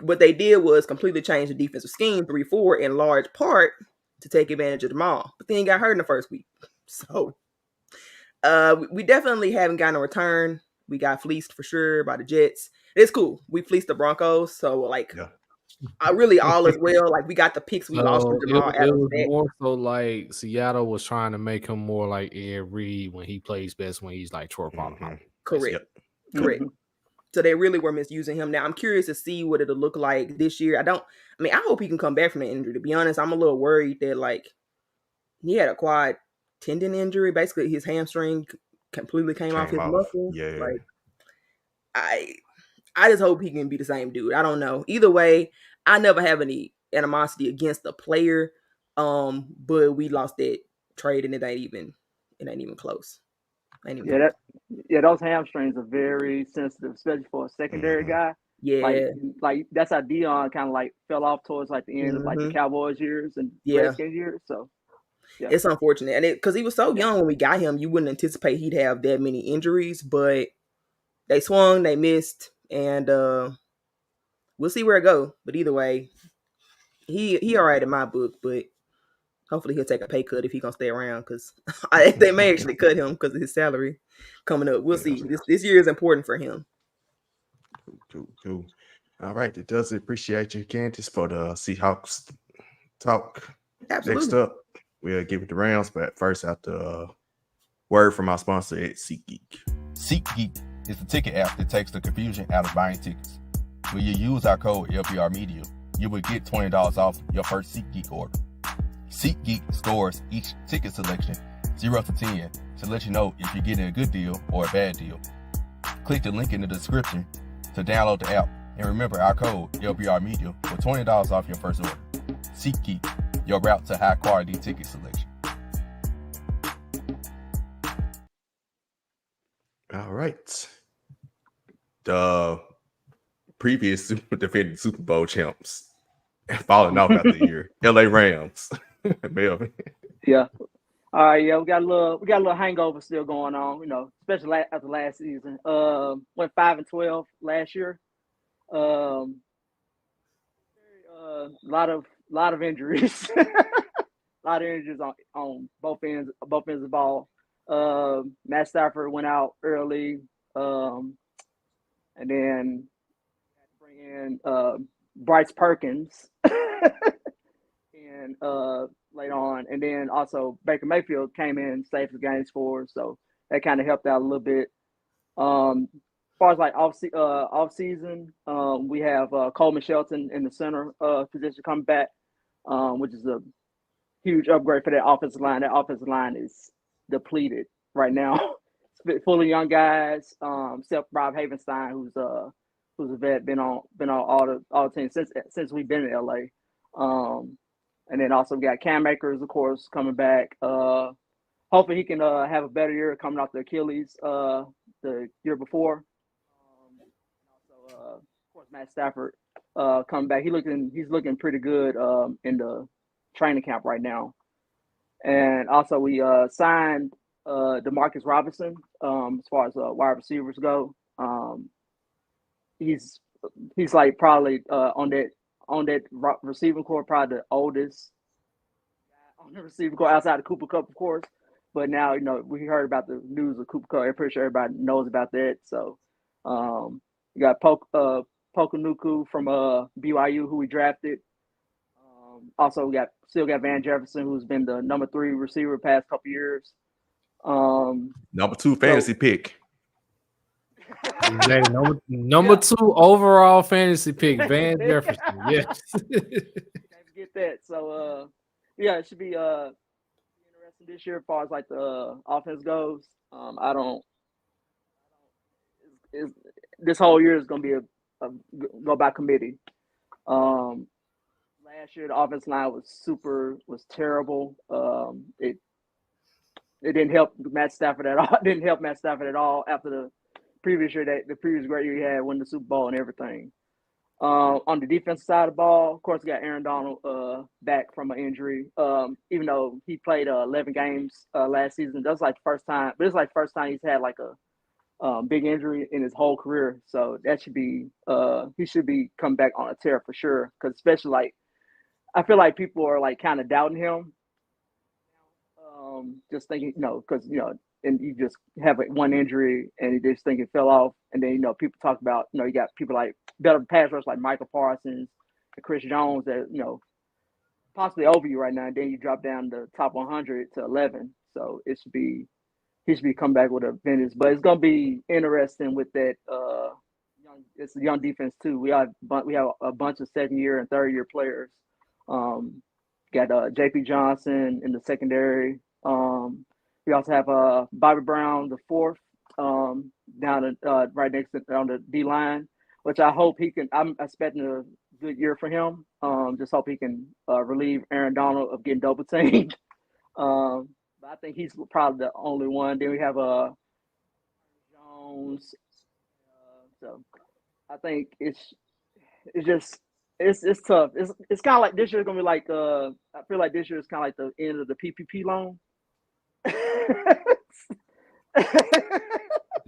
E: what they did was completely change the defensive scheme 3-4 in large part to take advantage of Jamal. But then he got hurt in the first week. So we definitely haven't gotten a return. We got fleeced for sure by the Jets. It's cool. We fleeced the Broncos. So really all as well. Like we got the picks, we lost from
C: So
E: Jamal
C: it
E: Adams.
C: was more so like Seattle was trying to make him more like Ed Reed when he plays best when he's like Troy Polamalu.
E: Correct.
A: Yep.
E: Correct. So they really were misusing him. Now I'm curious to see what it'll look like this year. I hope he can come back from the injury. To be honest, I'm a little worried that like he had a quad tendon injury. Basically, his hamstring completely came off his muscle.
A: Yeah.
E: Like I just hope he can be the same dude. I don't know. Either way, I never have any animosity against the player. But we lost that trade and it ain't even close.
F: Those hamstrings are very sensitive, especially for a secondary guy.
E: Yeah.
F: Like that's how Dion kind of like fell off towards like the end of like the Cowboys years and Redskins years. So yeah.
E: It's unfortunate. And because he was so young when we got him, you wouldn't anticipate he'd have that many injuries, but they swung, they missed, and we'll see where it goes. But either way, he all right in my book, but hopefully he'll take a pay cut if he's gonna stay around because they may actually cut him because of his salary coming up. We'll see. This year is important for him.
A: Cool. All right. It does appreciate you, Candace, for the Seahawks talk.
E: Absolutely.
A: Next up, we'll give it the rounds, but first out the word from our sponsor at SeatGeek.
G: SeatGeek is the ticket app that takes the confusion out of buying tickets. When you use our code LBR Media, you will get $20 off your first SeatGeek order. SeatGeek scores each ticket selection 0 to 10 to let you know if you're getting a good deal or a bad deal. Click the link in the description to download the app, and remember our code LBR Media for $20 off your first order. SeatGeek, your route to high quality ticket selection.
A: All right. The previous defending Super Bowl champs falling off after the year. LA Rams. Melvin.
F: Yeah. All right, we got a little hangover still going on, especially after last season. Went 5-12 last year. A lot of injuries. A lot of injuries on both ends of the ball. Matt Stafford went out early, and then bring in Bryce Perkins and later on, and then also Baker Mayfield came in, saved the games for us, so that kind of helped out a little bit. As far as like off season, we have Coleman Shelton in the center position coming back, which is a huge upgrade for that offensive line. That offensive line is depleted right now. It's full of young guys, except Rob Havenstein, who's a vet, been on all the teams since we've been in LA. And then also we got Cam Akers, of course, coming back. Hopefully he can have a better year coming off the Achilles the year before. Also, of course, Matt Stafford coming back. He's looking pretty good in the training camp right now. And also we signed DeMarcus Robinson as far as wide receivers go. He's like probably on that receiving core, probably the oldest on the receiving core outside of Cooper Kupp, of course. But now, we heard about the news of Cooper Kupp. I'm pretty sure everybody knows about that. So you got Pokunuku from BYU, who we drafted. Also, we still got Van Jefferson, who's been the number 3 receiver past couple years.
A: Number 2 fantasy pick.
C: Exactly. Number 2 overall fantasy pick, Van Jefferson. Yes.
F: Can't forget that. So it should be interesting this year as far as like the offense goes. This whole year is gonna be a go by committee. Last year the offensive line was terrible. It didn't help Matt Stafford at all. It didn't help Matt Stafford at all after the previous year, the previous great year he had, won the Super Bowl and everything. On the defensive side of the ball, of course, we got Aaron Donald back from an injury. Even though he played 11 games last season, that's like the first time. But it's like the first time he's had like a big injury in his whole career. So that should be he should be coming back on a tear for sure. Because especially like I feel like people are like kind of doubting him, just thinking because and you just have one injury and you just think it fell off. And then, people talk about, you got people like better pass rush like Michael Parsons Chris Jones that possibly over you right now, and then you drop down the top 100 to 11. So he should be coming back with a vengeance. But it's gonna be interesting with that. It's a young defense too. We have a bunch of 2nd-year and 3rd-year players. Got J.P. Johnson in the secondary. We also have Bobby Brown the 4th down right next to on the D line, which I hope he can. I'm expecting a good year for him. Just hope he can relieve Aaron Donald of getting double teamed. But I think he's probably the only one. Then we have Jones. So I think it's tough. It's kind of like this year's gonna be like I feel like this year is kind of like the end of the PPP loan.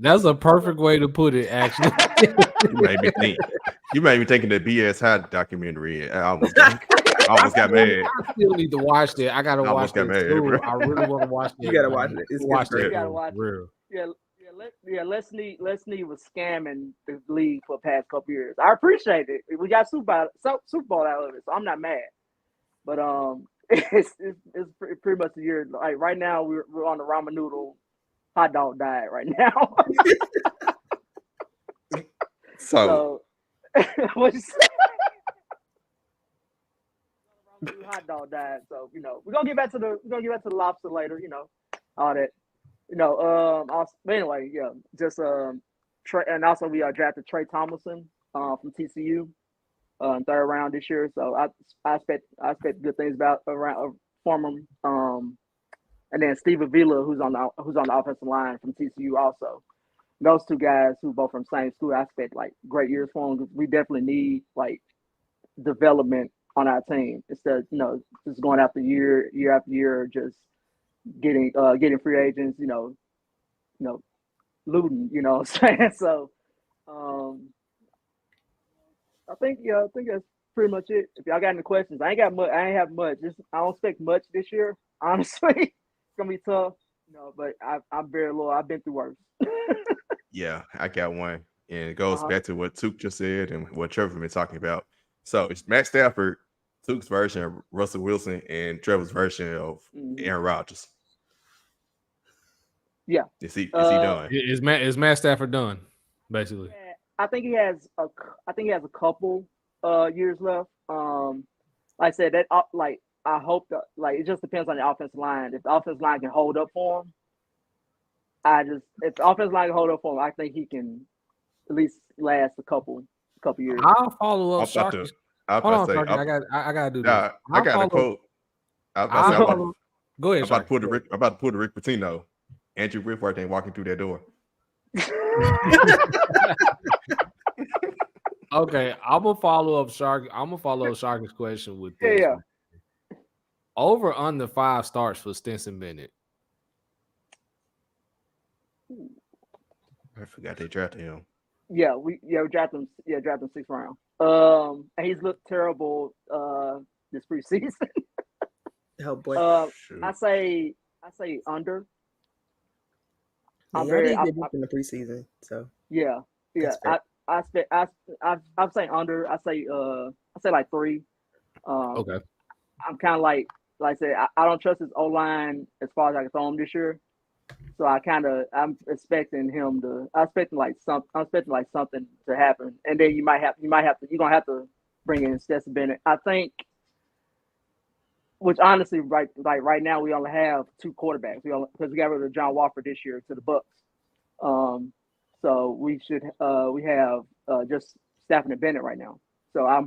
C: That's a perfect way to put it. Actually,
A: you made me thinking the BS High documentary. I almost got mad.
C: I still need to watch it. I gotta watch it too. I really want to watch it.
E: You gotta watch it.
F: You gotta watch it. Yeah, Leslie was scamming the league for the past couple years. I appreciate it. We got Super Bowl out of it, so I'm not mad. But it's pretty much a year. Like right now, we're on the ramen noodle hot dog diet right now. So what you say? Hot dog diet. So we're gonna get back to the lobster later. All that. But anyway, yeah, just Trey, and also we drafted Trey Tomlinson from TCU in 3rd round this year. So I expect good things from him. And then Steve Avila, who's on the offensive line from TCU also. Those 2 guys who both from same school, I expect like great years for them. We definitely need like development on our team instead of just going after year after year, just getting free agents, looting, what I'm saying? So I think that's pretty much it. If y'all got any questions, I ain't have much. I don't expect much this year, honestly. It's gonna be tough, but I'm very loyal. I've been through worse.
A: Yeah, I got one. And it goes back to what Took just said and what Trevor been talking about. So it's Matt Stafford, Took's version of Russell Wilson, and Trevor's version of Aaron Rodgers.
F: Yeah.
A: Is he done?
C: Is Matt Stafford done? Basically.
F: Yeah, I think he has a couple years left. Like I said, that I hope that it just depends on the offensive line. If the offensive line can hold up for him, if the offensive line can hold up for him, I think he can at least last a couple years.
C: I'll follow up. Hold on, Sharky. I gotta do that.
A: I got a quote.
C: Go ahead.
A: I'm about to pull the Rick Pitino. Andrew Whitworth ain't walking through that door.
C: Okay, I'm gonna follow up Sharky's question with this.
F: Yeah.
C: Over under 5 starts for Stetson Bennett.
A: I forgot they drafted him.
F: Yeah, we drafted him. Yeah, drafted him 6th round. And he's looked terrible this preseason.
E: Oh boy.
F: I say under.
E: I'm very in the preseason. So
F: yeah. I'm saying under. I say like 3.
C: Okay.
F: I'm kind of like I said, I don't trust his O-line as far as I can throw him this year. So I'm expecting him to. I'm expecting something to happen, and then you're gonna have to bring in Stetson Bennett. I think, which honestly, right now we only have 2 quarterbacks. Because we got rid of John Wofford this year to the Bucks. So we have just Stafford and Bennett right now. So I'm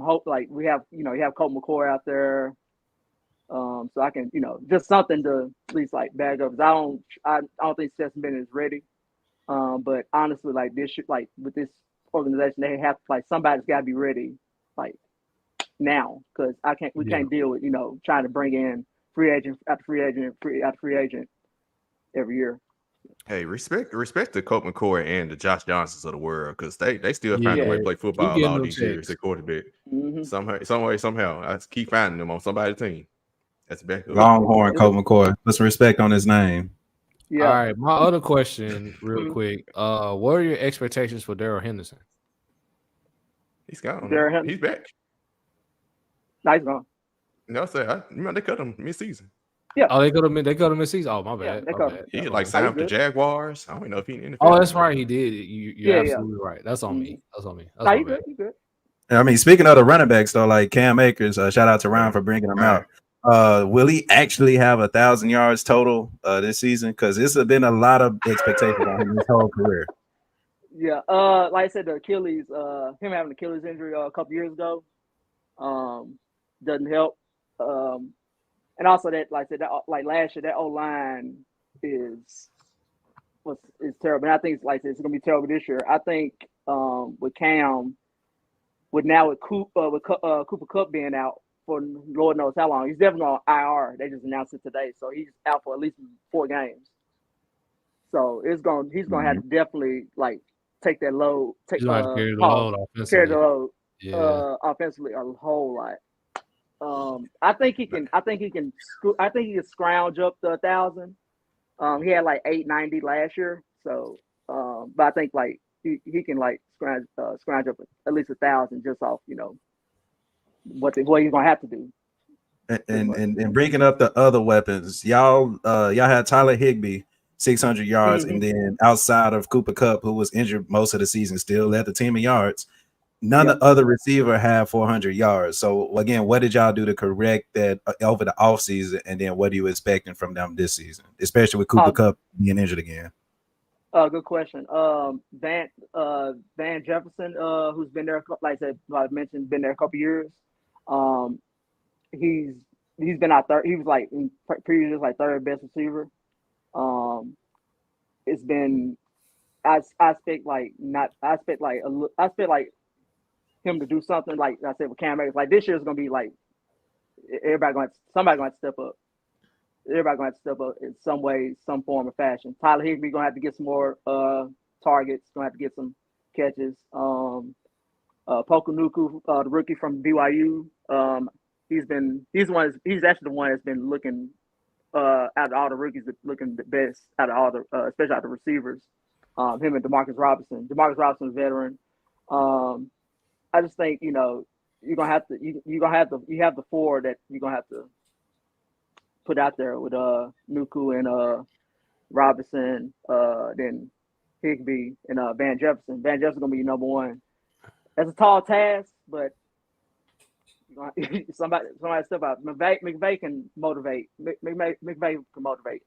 F: we have you have Colt McCoy out there. So I can, just something to at least bag up. I don't think Stetson Bennett is ready. But honestly, this with this organization, they have somebody's got to be ready, now, because we can't deal with trying to bring in free agent after free agent after free agent every year.
A: Hey, respect the Colt McCoy and the Josh Johnsons of the world, because they still find a way to play football all these years at quarterback.
F: Mm-hmm.
A: Somehow, I keep finding them on somebody's team. That's back up.
D: Longhorn Colt McCoy. Put some respect on his name.
F: Yeah.
C: All right. My other question, real quick. What are your expectations for Darrell Henderson?
A: He's gone.
F: Darrell
A: He's back.
F: No, he's gone.
A: No, I said, they cut him mid-season.
C: Oh, they got him mid-season. Oh, my
F: Yeah,
C: bad.
F: they
C: My
F: cut him.
C: bad.
A: He
C: That's
A: like
C: on
A: signed
C: me.
A: up the Jaguars. I don't know if he in the
C: Oh, that's right. He did. You're
F: Yeah,
C: absolutely right. That's on me. That's on me. That's
F: No,
C: my
F: you
C: bad.
F: good. You good.
D: I mean, speaking of the running backs, though, like Cam Akers, shout out to Ryan for bringing him out. Will he actually have 1,000 yards total this season? Because this has been a lot of expectations on him his whole career.
F: Yeah. Like I said, the Achilles, him having an Achilles injury a couple years ago, doesn't help. And also that, like I said, that, like last year, that O-line is terrible. And I think it's gonna be terrible this year. I think with Cam, with Cooper Kupp being out for Lord knows how long, he's definitely on IR. They just announced it today, so he's out for at least 4 games. So he's gonna have to definitely like take that load, carry the load offensively a whole lot. I think he can scrounge up to 1,000. He had like 890 last year, so but I think like he can like scrounge up at least 1,000 just off what he's gonna have to do.
D: And bringing up the other weapons, y'all had Tyler Higbee 600 yards, and then outside of Cooper Kupp, who was injured most of the season, still led the team in yards. None of the other receiver had 400 yards. So again, what did y'all do to correct that over the offseason? And then what are you expecting from them this season, especially with Cooper Kupp being injured again?
F: Good question. Van Jefferson, who's been there, like I said, I mentioned, been there a couple years. He's been out there. He was like in previous like third best receiver. It's been I expect him to do something like I said with Cam Akers. Like this year is gonna be like somebody gonna have to step up. Everybody gonna have to step up in some way, some form or fashion. Tyler Higbee gonna have to get some more targets. Gonna have to get some catches. Pokunuku, the rookie from BYU, he's actually the one that's been looking out of all the rookies, looking the best out of all the especially out of the receivers. Him and Demarcus Robinson. Demarcus Robinson is a veteran. I just think you have the 4 that you're gonna have to put out there with Nuku and Robinson, then Higbee and Van Jefferson. Van Jefferson's gonna be your number 1. That's a tall task, but somebody step out. McVay can motivate. McVay can motivate.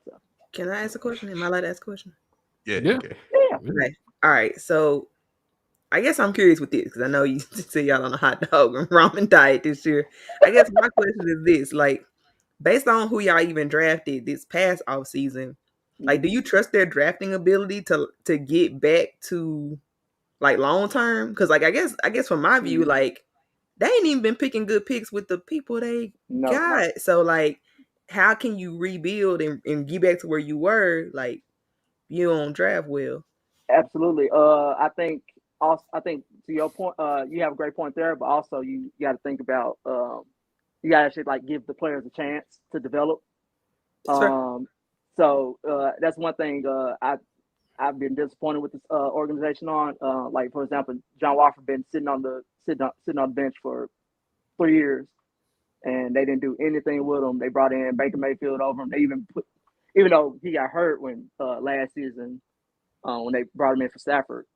F: So.
E: Can I ask a question? Am I allowed to ask a question?
A: Yeah.
E: Okay. All right. So I guess I'm curious with this because I know you see y'all on a hot dog and ramen diet this year. I guess my question is this: like, based on who y'all even drafted this past off season, like, do you trust their drafting ability to get back to like long term? Because like I guess from my view, like they ain't even been picking good picks with the people they got. So like, how can you rebuild and get back to where you were? Like, you don't draft well.
F: Absolutely. I think to your point, you have a great point there, but also you got to think about you got to actually like give the players a chance to develop. So that's one thing I've been disappointed with this organization on. Like for example, John Wofford been sitting on the bench for 3 years, and they didn't do anything with him. They brought in Baker Mayfield over him. They even though he got hurt when last season when they brought him in for Stafford,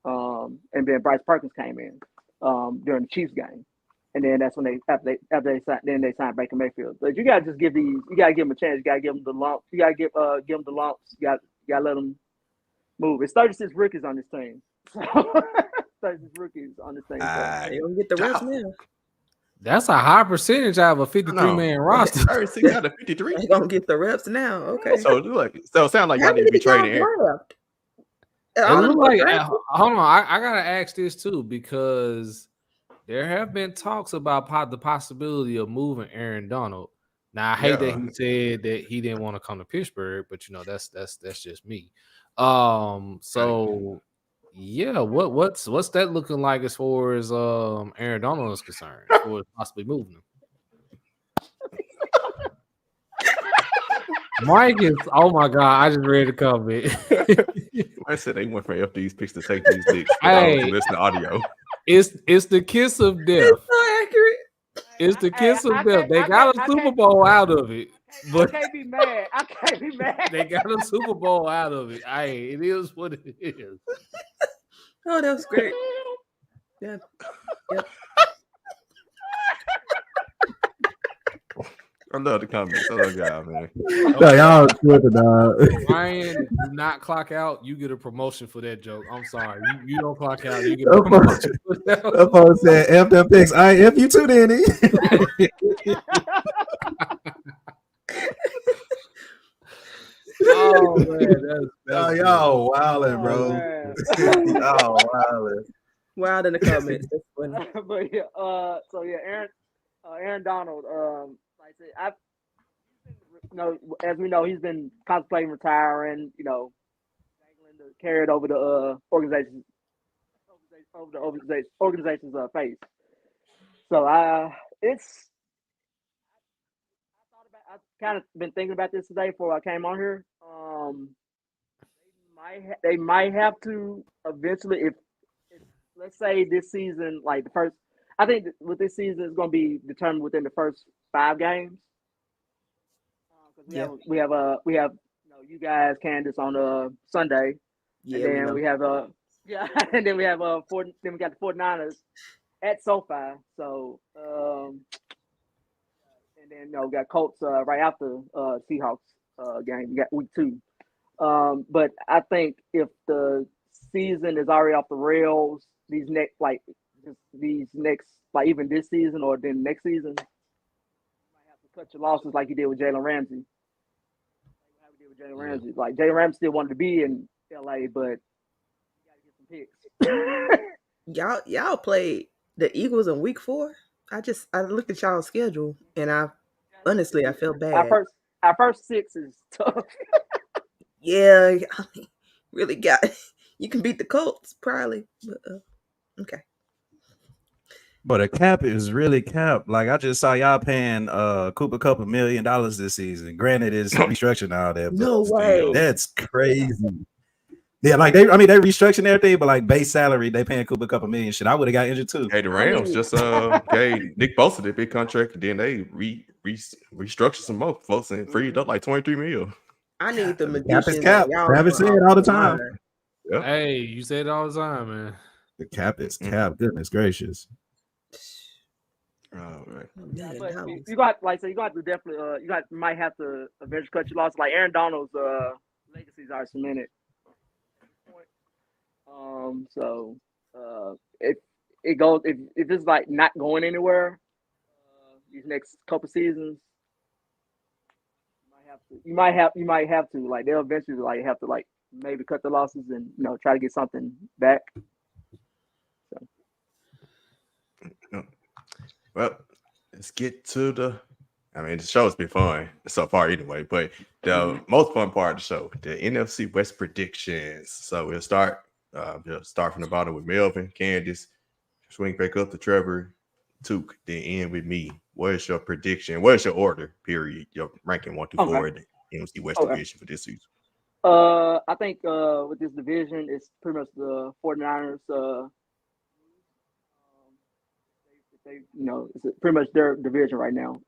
F: and then Bryce Perkins came in during the Chiefs game, and then that's when after they signed Baker Mayfield. But you gotta just give them a chance. You gotta give them the lump. You gotta give them the lumps. You gotta let them move. It's 36 rookies on this team. 36 rookies on this team. So
E: they don't get the reps now.
C: That's a high percentage out of a 53-man roster.
A: 36 out of 53.
E: They gonna get the reps now. Okay.
A: So it sounds like y'all need to be trading.
C: Hold on, I gotta ask this too because there have been talks about the possibility of moving Aaron Donald. Now I hate that he said that he didn't want to come to Pittsburgh, but that's just me. So yeah, what's that looking like as far as Aaron Donald is concerned, as far as possibly moving him? Mike is, oh my God, I just read the comment.
A: I said they went for FD's picks to take these dicks.
C: Hey,
A: listen to audio.
C: It's the kiss of death.
E: It's so accurate.
C: It's the kiss of
F: I
C: death.
F: can't-
C: They
F: I
C: got a
F: can't-
C: Super Bowl out of it,
F: I
C: but
F: can't be mad. I can't be mad.
C: they got a Super Bowl out of it. Hey, it is what it is.
E: Oh, that was great. Yeah. Yep.
A: I love the comments. I love y'all, man.
D: No, y'all tripping, dog.
C: Ryan, do not clock out. You get a promotion for that joke. I'm sorry. You don't clock out. You get a promotion for that.
D: That phone said F them picks. I F you too, Danny.
C: Oh man, that's
D: Y'all wildin',
F: Oh,
D: bro.
F: man.
D: Y'all wildin'.
E: Wild in the comments. That's funny.
F: But yeah, so yeah, Aaron Donald, like I said, as we know, he's been contemplating retiring. Dangling to carry it over the organization's face. So I've kind of been thinking about this today before I came on here. They might have to eventually, if let's say this season, like the first, I think with this season is going to be determined within the first 5 games. We have you guys, Candace on Sunday,
E: Yeah,
F: and then we have and then we have then we got the 49ers at SoFi. So and then we got Colts right after Seahawks game. We got week 2. But I think if the season is already off the rails, even this season or then next season, you might have to cut your losses like you did with Jalen Ramsey. Like Jalen Ramsey still wanted to be in LA, but you gotta get some picks.
E: Y'all played the Eagles in week 4. I looked at y'all's schedule and I felt bad.
F: Our first 6 is tough.
E: Yeah, I mean, really you can beat the Colts probably, but okay.
D: But a cap is really cap. Like I just saw y'all paying Cooper Kupp $1 million this season. Granted, it's restructured and all that. But
E: No way.
D: That's crazy. Yeah, like they restructuring everything, but like base salary, they paying Cooper Kupp $1 million. Shit, I would have got injured too.
A: Hey, the Rams just gave Nick Bosa their big contract, and then they restructured some more folks and freed up like $23 million.
E: I need the
D: Cap is
E: magicians.
D: cap. Travis said it all the time.
A: Yep.
C: Hey, you say it all the time, man.
D: The cap is cap. Goodness gracious.
A: Oh, right.
F: But you got you got to definitely might have to eventually cut your loss. Like Aaron Donald's legacies are cemented. So if it's like not going anywhere these next couple seasons, you might have to like they'll eventually like have to like maybe cut the losses and try to get something back. So.
A: Well, let's get to the show's been fun so far anyway, but the most fun part of the show, the NFC West predictions. So we'll start from the bottom with Melvin, Candace, swing back up to Trevor, Took, then end with me. What is your prediction? What is your order, period? Your ranking 1 through 4 in the NFC West division for this season?
F: I think with this division, it's pretty much the 49ers. It's pretty much their division right now.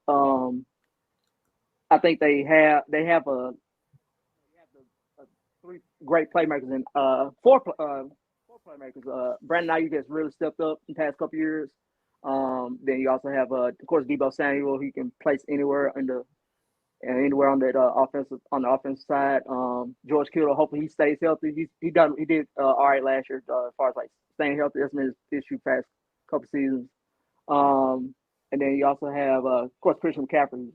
F: I think they have 3 great playmakers and 4 playmakers. Brandon Ayuk has really stepped up in the past couple years. Then you also have, of course, Deebo Samuel, who can place anywhere on the offensive side. George Kittle, hopefully he stays healthy. He did all right last year as far as like staying healthy. That's been his issue past couple seasons. And then you also have, of course, Christian McCaffrey,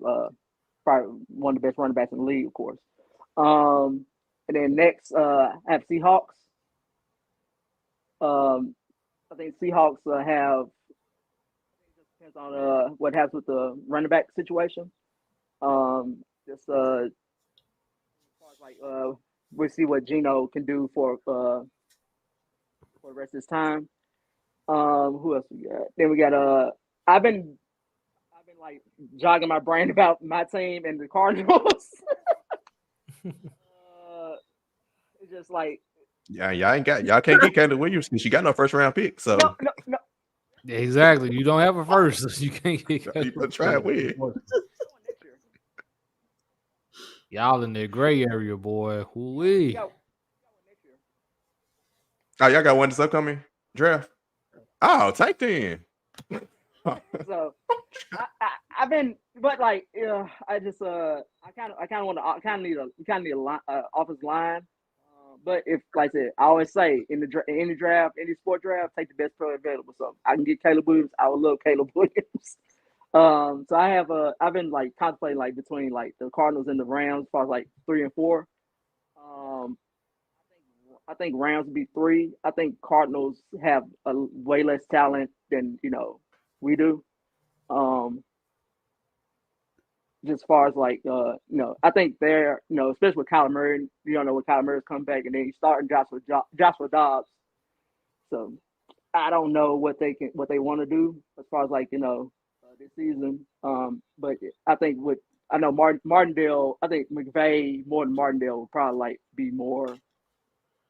F: probably one of the best running backs in the league, of course. And then next, I have Seahawks. I think Seahawks have. Depends on what happens with the running back situation. We'll see what Geno can do for the rest of his time. Who else we got? Then we got I've been like jogging my brain about my team and the Cardinals. It's just like
A: y'all can't get Caleb Williams because she got no first round pick. So
F: no.
C: Exactly. You don't have a first. So you can't get
A: You better try and win.
C: Y'all in the gray area, boy. Who-wee.
A: Oh, y'all got one this upcoming draft? Oh, tight then.
F: So I've been, but like, I just I kind of need a line, offensive line. But if, like I said, I always say in any draft, any sport draft, take the best player available. So I can get Caleb Williams. I would love Caleb Williams. So I've been like contemplating like between like the Cardinals and the Rams as far as like 3 and 4. I think Rams would be 3. I think Cardinals have a way less talent than we do. Just as far as like I think they're especially with Kyler Murray, you don't know when Kyler Murray's come back, and then you starting Joshua Dobbs. So I don't know what they want to do as far as like this season. But I think Martindale. I think McVay more than Martindale would probably like be more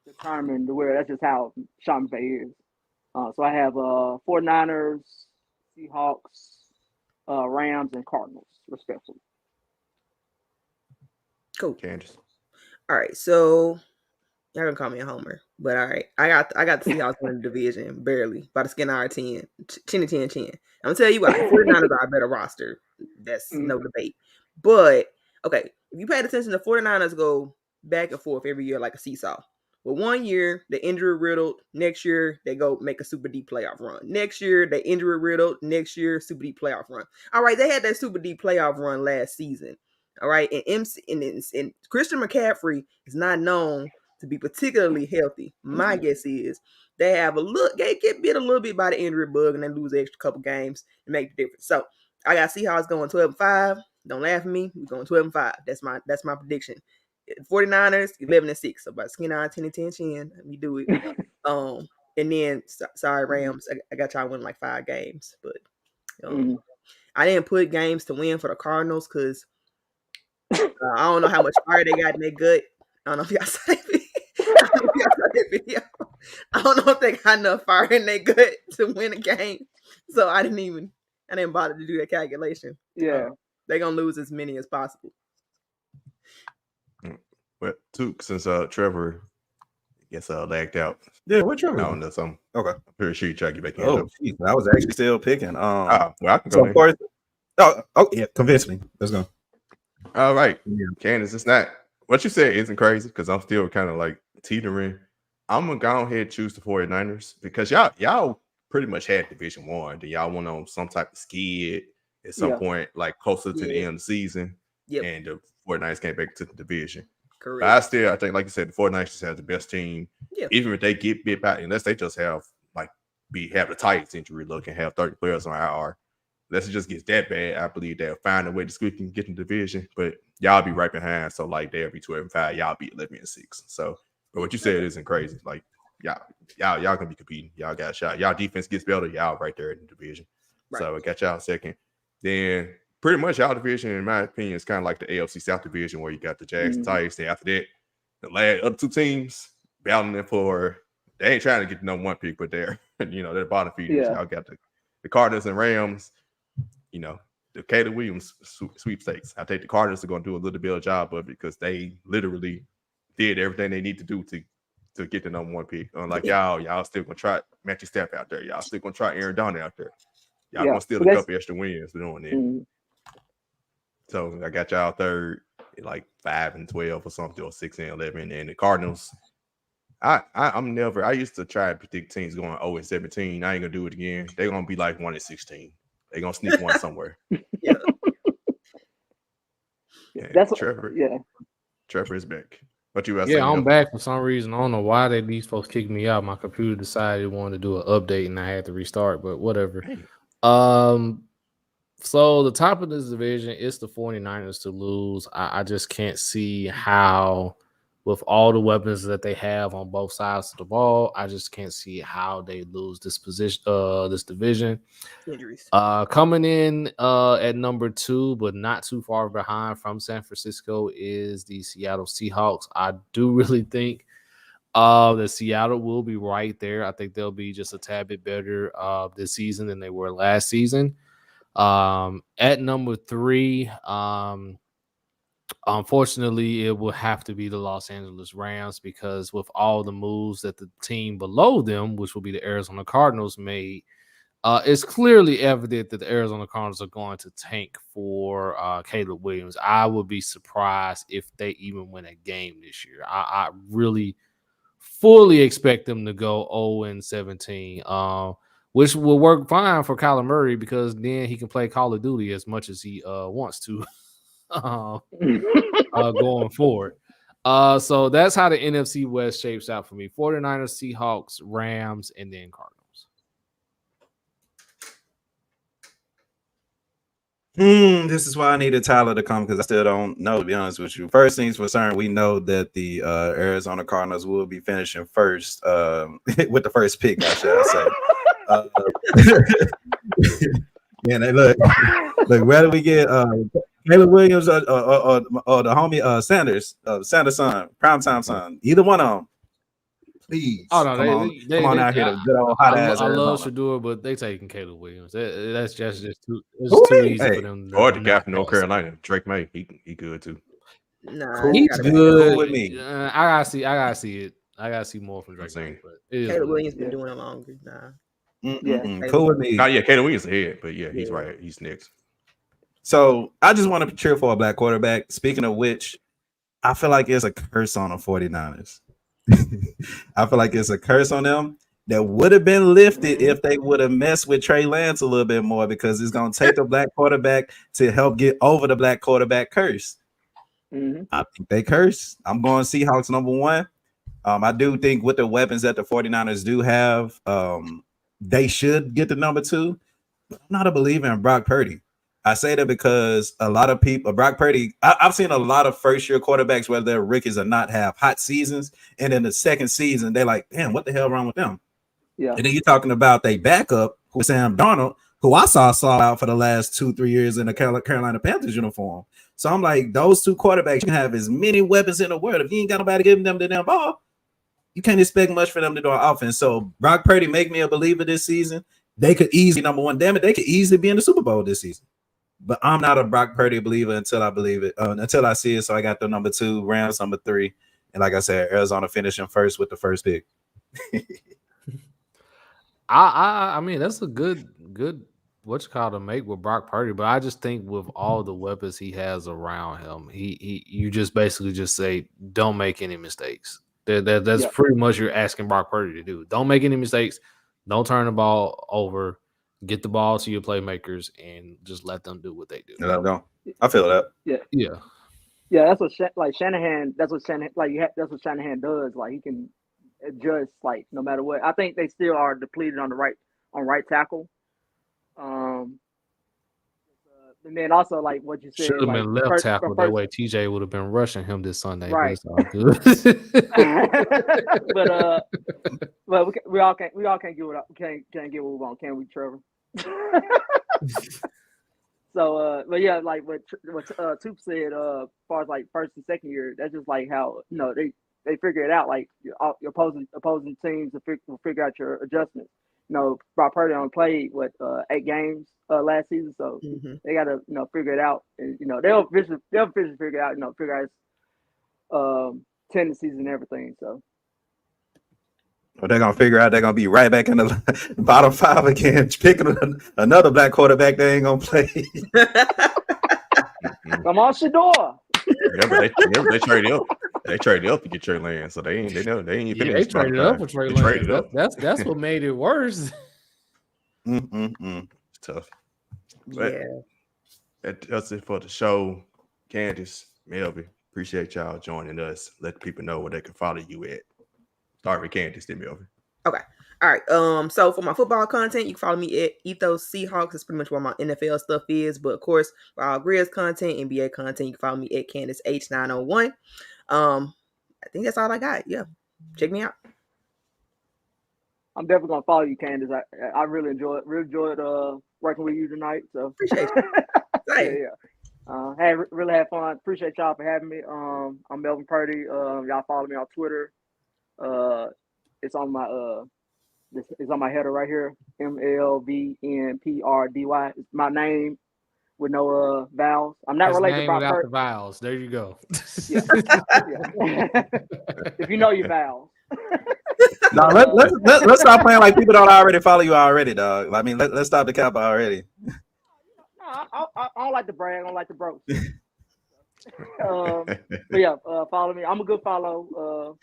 F: determined to where that's just how Sean McVay is. So I have 49ers, Seahawks, Rams, and Cardinals, respectfully.
E: Cool.
A: Candace.
E: All right, so y'all gonna call me a homer, but all right, I got the Seahawks winning the division barely by the skin of our chin to chin. I'm gonna tell you what, the 49ers are a better roster. That's no debate. But okay, if you paid attention, the 49ers go back and forth every year like a seesaw. Well, one year they injury riddled. Next year they go make a super deep playoff run. Next year they injury riddled. Next year super deep playoff run. All right, they had that super deep playoff run last season. All right, and Christian McCaffrey is not known to be particularly healthy. My guess is they get bit a little bit by the injury bug and they lose the extra couple games and make the difference. So I got Seahawks going 12-5. Don't laugh at me. We're going 12-5. That's my prediction. 49ers 11-6. So by skin on 10 chin, we do it. And then sorry Rams, I got y'all winning like 5 games, but I didn't put games to win for the Cardinals because I don't know how much fire they got in their gut. I don't know if y'all saw that video. I don't know if they got enough fire in their gut to win a game. So I didn't bother to do that calculation.
F: Yeah.
E: They're going to lose as many as possible.
A: Well, too, since Trevor lagged out.
D: Yeah, what Trevor?
A: I don't know something.
D: Okay.
A: I'm pretty sure you try to get back in.
D: Oh, geez, I was actually still picking.
A: Well, I can
D: so
A: go
D: of course. Oh, yeah, convince me. Let's go.
A: All right.
D: Yeah.
A: Candace, it's not what you said isn't crazy because I'm still kind of like teetering. I'm gonna go ahead and choose the 49ers because y'all pretty much had Division 1. Then y'all went on some type of skid at some point, like closer to the end of the season.
E: Yep.
A: And the 49ers came back to the division.
E: Correct.
A: But I think, like you said, the 49ers just have the best team.
E: Yeah.
A: Even if they get bit back, unless they just have the Titans injury look and have 30 players on IR. Unless it just gets that bad, I believe they'll find a way to squeak and get in the division. But y'all be right behind. So like they'll be 12-5, y'all be 11-6. So, but what you said isn't crazy. Like y'all gonna be competing. Y'all got a shot. Y'all defense gets better. Y'all right there in the division. Right. So I got y'all second. Then pretty much y'all division, in my opinion, is kind of like the AFC South division where you got the Jags and Titans. Then after that, the other 2 teams battling for. They ain't trying to get the number 1 pick, but they're they're bottom feeders. Y'all got the Cardinals and Rams. The Caleb Williams sweepstakes. I think the Cardinals are going to do a little bit of a job of it because they literally did everything they need to do to get the number 1 pick. Unlike y'all still going to try Matthew Stafford out there. Y'all still going to try Aaron Donald out there. Y'all going to steal a couple extra wins doing it. So I got y'all third at like 5-12 or something, or 6-11. And the Cardinals, I used to try and predict teams going 0-17. I ain't going to do it again. They're going to be like 1-16. They're gonna sneak one somewhere.
E: Yeah.
F: That's
A: Trevor. Trevor is back. What you
C: Yeah, I'm back for some reason. I don't know why these folks kicked me out. My computer decided it wanted to do an update and I had to restart, but whatever.
A: Hey.
C: So the top of this division is the 49ers to lose. I just can't see how, with all the weapons that they have on both sides of the ball, I just can't see how they lose this division.
E: Injuries.
C: Coming in at number 2, but not too far behind from San Francisco, is the Seattle Seahawks. I do really think The Seattle will be right there. I think they'll be just a tad bit better this season than they were last season. At number 3, unfortunately, it will have to be the Los Angeles Rams because with all the moves that the team below them, which will be the Arizona Cardinals, made, it's clearly evident that the Arizona Cardinals are going to tank for Caleb Williams. I would be surprised if they even win a game this year. I really fully expect them to go 0-17, which will work fine for Kyler Murray because then he can play Call of Duty as much as he wants to going forward. So that's how the NFC West shapes out for me. 49ers, Seahawks, Rams, and then Cardinals.
D: This is why I needed Tyler to come because I still don't know, to be honest with you. First things for certain, we know that the Arizona Cardinals will be finishing first with the first pick, I should say. And look, whether we get Caleb Williams or the homie Sanders son, primetime son, either one of them, please come on out here to good old hot ass.
C: I love Shador, but they taking Caleb Williams. That's just too easy for them.
A: Or the guy from North Carolina, Drake May, he good too.
E: Nah,
C: he's good.
D: Cool with me.
C: I gotta see it. I gotta see more from Drake May. But
E: Caleb Williams been doing it longer. Nah.
D: Cool with me.
A: Yeah, Caleb Williams ahead, but yeah, he's right. He's next.
D: So I just want to cheer for a black quarterback. Speaking of which, I feel like it's a curse on the 49ers. I feel like it's a curse on them that would have been lifted if they would have messed with Trey Lance a little bit more because it's going to take a black quarterback to help get over the black quarterback curse. I think they curse. I'm going Seahawks number 1. I do think with the weapons that the 49ers do have, they should get the number 2. But I'm not a believer in Brock Purdy. I say that because a lot of people, Brock Purdy, I've seen a lot of first-year quarterbacks, whether they're rookies or not, have hot seasons. And in the second season, they're like, damn, what the hell wrong with them?
F: Yeah.
D: And then you're talking about they backup, who Sam Darnold, who I saw out for the last 2-3 years in the Carolina Panthers uniform. So I'm like, those two quarterbacks, you can have as many weapons in the world. If you ain't got nobody giving them the damn ball, you can't expect much for them to do on offense. So Brock Purdy make me a believer this season. They could easily, number 1, damn it, they could easily be in the Super Bowl this season. But I'm not a Brock Purdy believer until I believe it, until I see it. So I got the number 2, Rams number 3, and like I said, Arizona finishing first with the first pick.
C: I mean that's a good what you call to make with Brock Purdy, but I just think with all the weapons he has around him, you just basically just say don't make any mistakes. That's pretty much you're asking Brock Purdy to do. Don't make any mistakes. Don't turn the ball over. Get the ball to your playmakers and just let them do what they do.
D: I feel that.
F: Yeah. That's what Shanahan. That's what Shanahan does. Like he can adjust like no matter what. I think they still are depleted on right tackle. And then also like what you said,
C: should have
F: like,
C: been left tackle. That way TJ would have been rushing him this Sunday.
F: Right.
C: But it's all good.
F: but we all can't get what we want, can we, Trevor? So but yeah, like what Toop said, as far as like first and second year, that's just like how they figure it out. Like your opposing teams will figure out your adjustments. Brock Purdy only played 8 games last season, so they got to figure it out. And they'll figure it out. Figure out his tendencies and everything. So.
D: Well, they're gonna figure out they're gonna be right back in the bottom 5 again, picking another black quarterback they ain't gonna play.
F: Come on, Shador.
A: Yeah, but they traded up. They traded up to get Trey Lance, so they ain't finished.
C: They traded up for Trey Lance. That's what made it worse.
A: It's tough. But that's it for the show. Candace, Melvin, appreciate y'all joining us. Let the people know where they can follow you at. Start with Candace, then Melvin.
E: Okay. All right. So for my football content, you can follow me at Ethos Seahawks. It's pretty much where my NFL stuff is. But of course, for all Grizz content, NBA content, you can follow me at Candace H901. I think that's all I got. Yeah. Check me out.
F: I'm definitely gonna follow you, Candace. I really enjoyed working with you tonight. So
E: appreciate it.
F: Hey, really had fun. Appreciate y'all for having me. I'm Melvin Purdy. Y'all follow me on Twitter. It's on my it's on my header right here. MLVNPRDY. It's my name with no vowels. I'm not
C: His
F: related to
C: name
F: Brock
C: without
F: Purdy.
C: the vowels. There you go.
F: Yeah. If you know your vowels.
D: No, let's stop playing like people don't already follow you already, dog. I mean, let's stop the cap already.
F: No, I don't like to brag. I don't like to broach. But yeah, follow me. I'm a good follow. As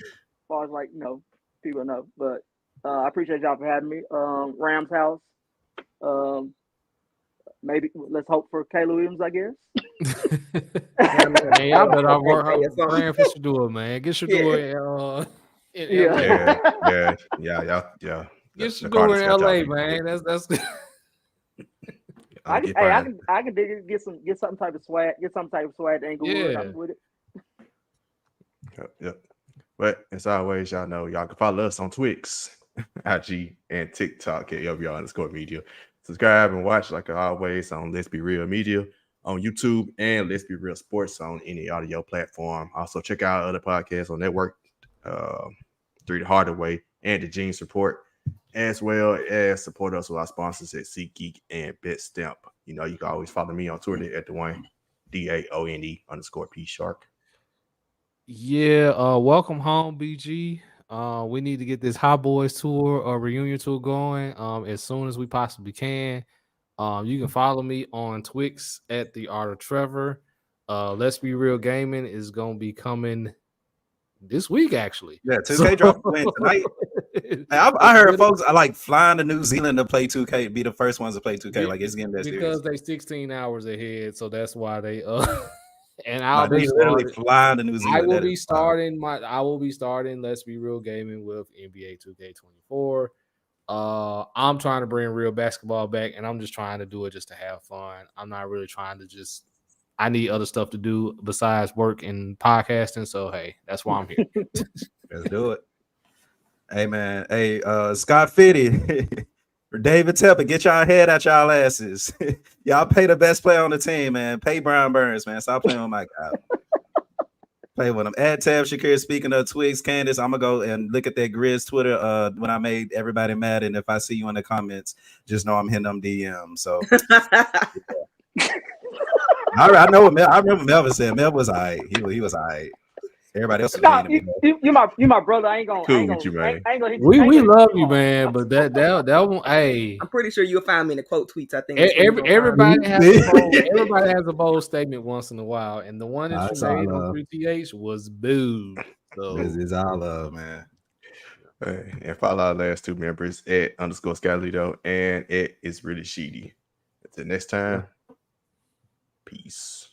F: far as like people know. But I appreciate y'all for having me. Rams house. Maybe let's hope for Caleb Williams, I guess.
C: Man, y'all better work praying for Shadua, man. Get Shadua in LA.
A: Yeah.
C: Get Shadua in LA, man. That's
F: I can dig it, get some type of swag, to Inglewood.
C: Yeah.
F: I'm with it.
A: Yep. But as always, y'all know y'all can follow us on Twix, IG, and TikTok at LBR_media. Subscribe and watch, like always, on Let's Be Real Media on YouTube and Let's Be Real Sports on any audio platform. Also, check out other podcasts on network, Three the Harder Way and the Genius Report, as well as support us with our sponsors at SeatGeek and BetStamp. You know, you can always follow me on Twitter at DAONE_P Shark.
C: Yeah, welcome home, BG. We need to get this Hot Boys tour or reunion tour going as soon as we possibly can. You can follow me on Twix at the Art of Trevor. Let's Be Real Gaming is gonna be coming this week, actually.
D: Yeah, 2K dropped tonight. I heard folks are like flying to New Zealand to play 2K, be the first ones to play 2K. Like it's getting that
C: because
D: serious.
C: they 16 hours ahead, so that's why they and
D: I'll be literally flying to New Zealand.
C: I will be starting Let's Be Real Gaming with NBA 2K24. I'm trying to bring real basketball back, and I'm just trying to do it just to have fun. I'm not really trying to I need other stuff to do besides work and podcasting. So hey, that's why I'm here.
D: Let's do it. Hey man, hey Scott Fitty, David Tepper, get y'all head out y'all asses. Y'all pay the best player on the team, man. Pay Brian Burns, man. Stop playing with my guy. Play with him. Add Tab Shakir. Speaking of Twigs, Candace, I'm gonna go and look at that Grizz Twitter when I made everybody mad. And if I see you in the comments, just know I'm hitting them DMs. So I know what I remember Melvin said. Melvin was all right. He was all right. Everybody else was
F: you my brother. I ain't gonna
A: cool with you, man.
C: We love you, man. But that one, hey,
E: I'm pretty sure you'll find me in the quote tweets. I think
C: everybody has a bold statement once in a while, and the one that you made on 3TH was booed. So
D: it's all love, man.
A: And follow our last two members at _Scalito and at It's Really Sheedy. Until next time, peace.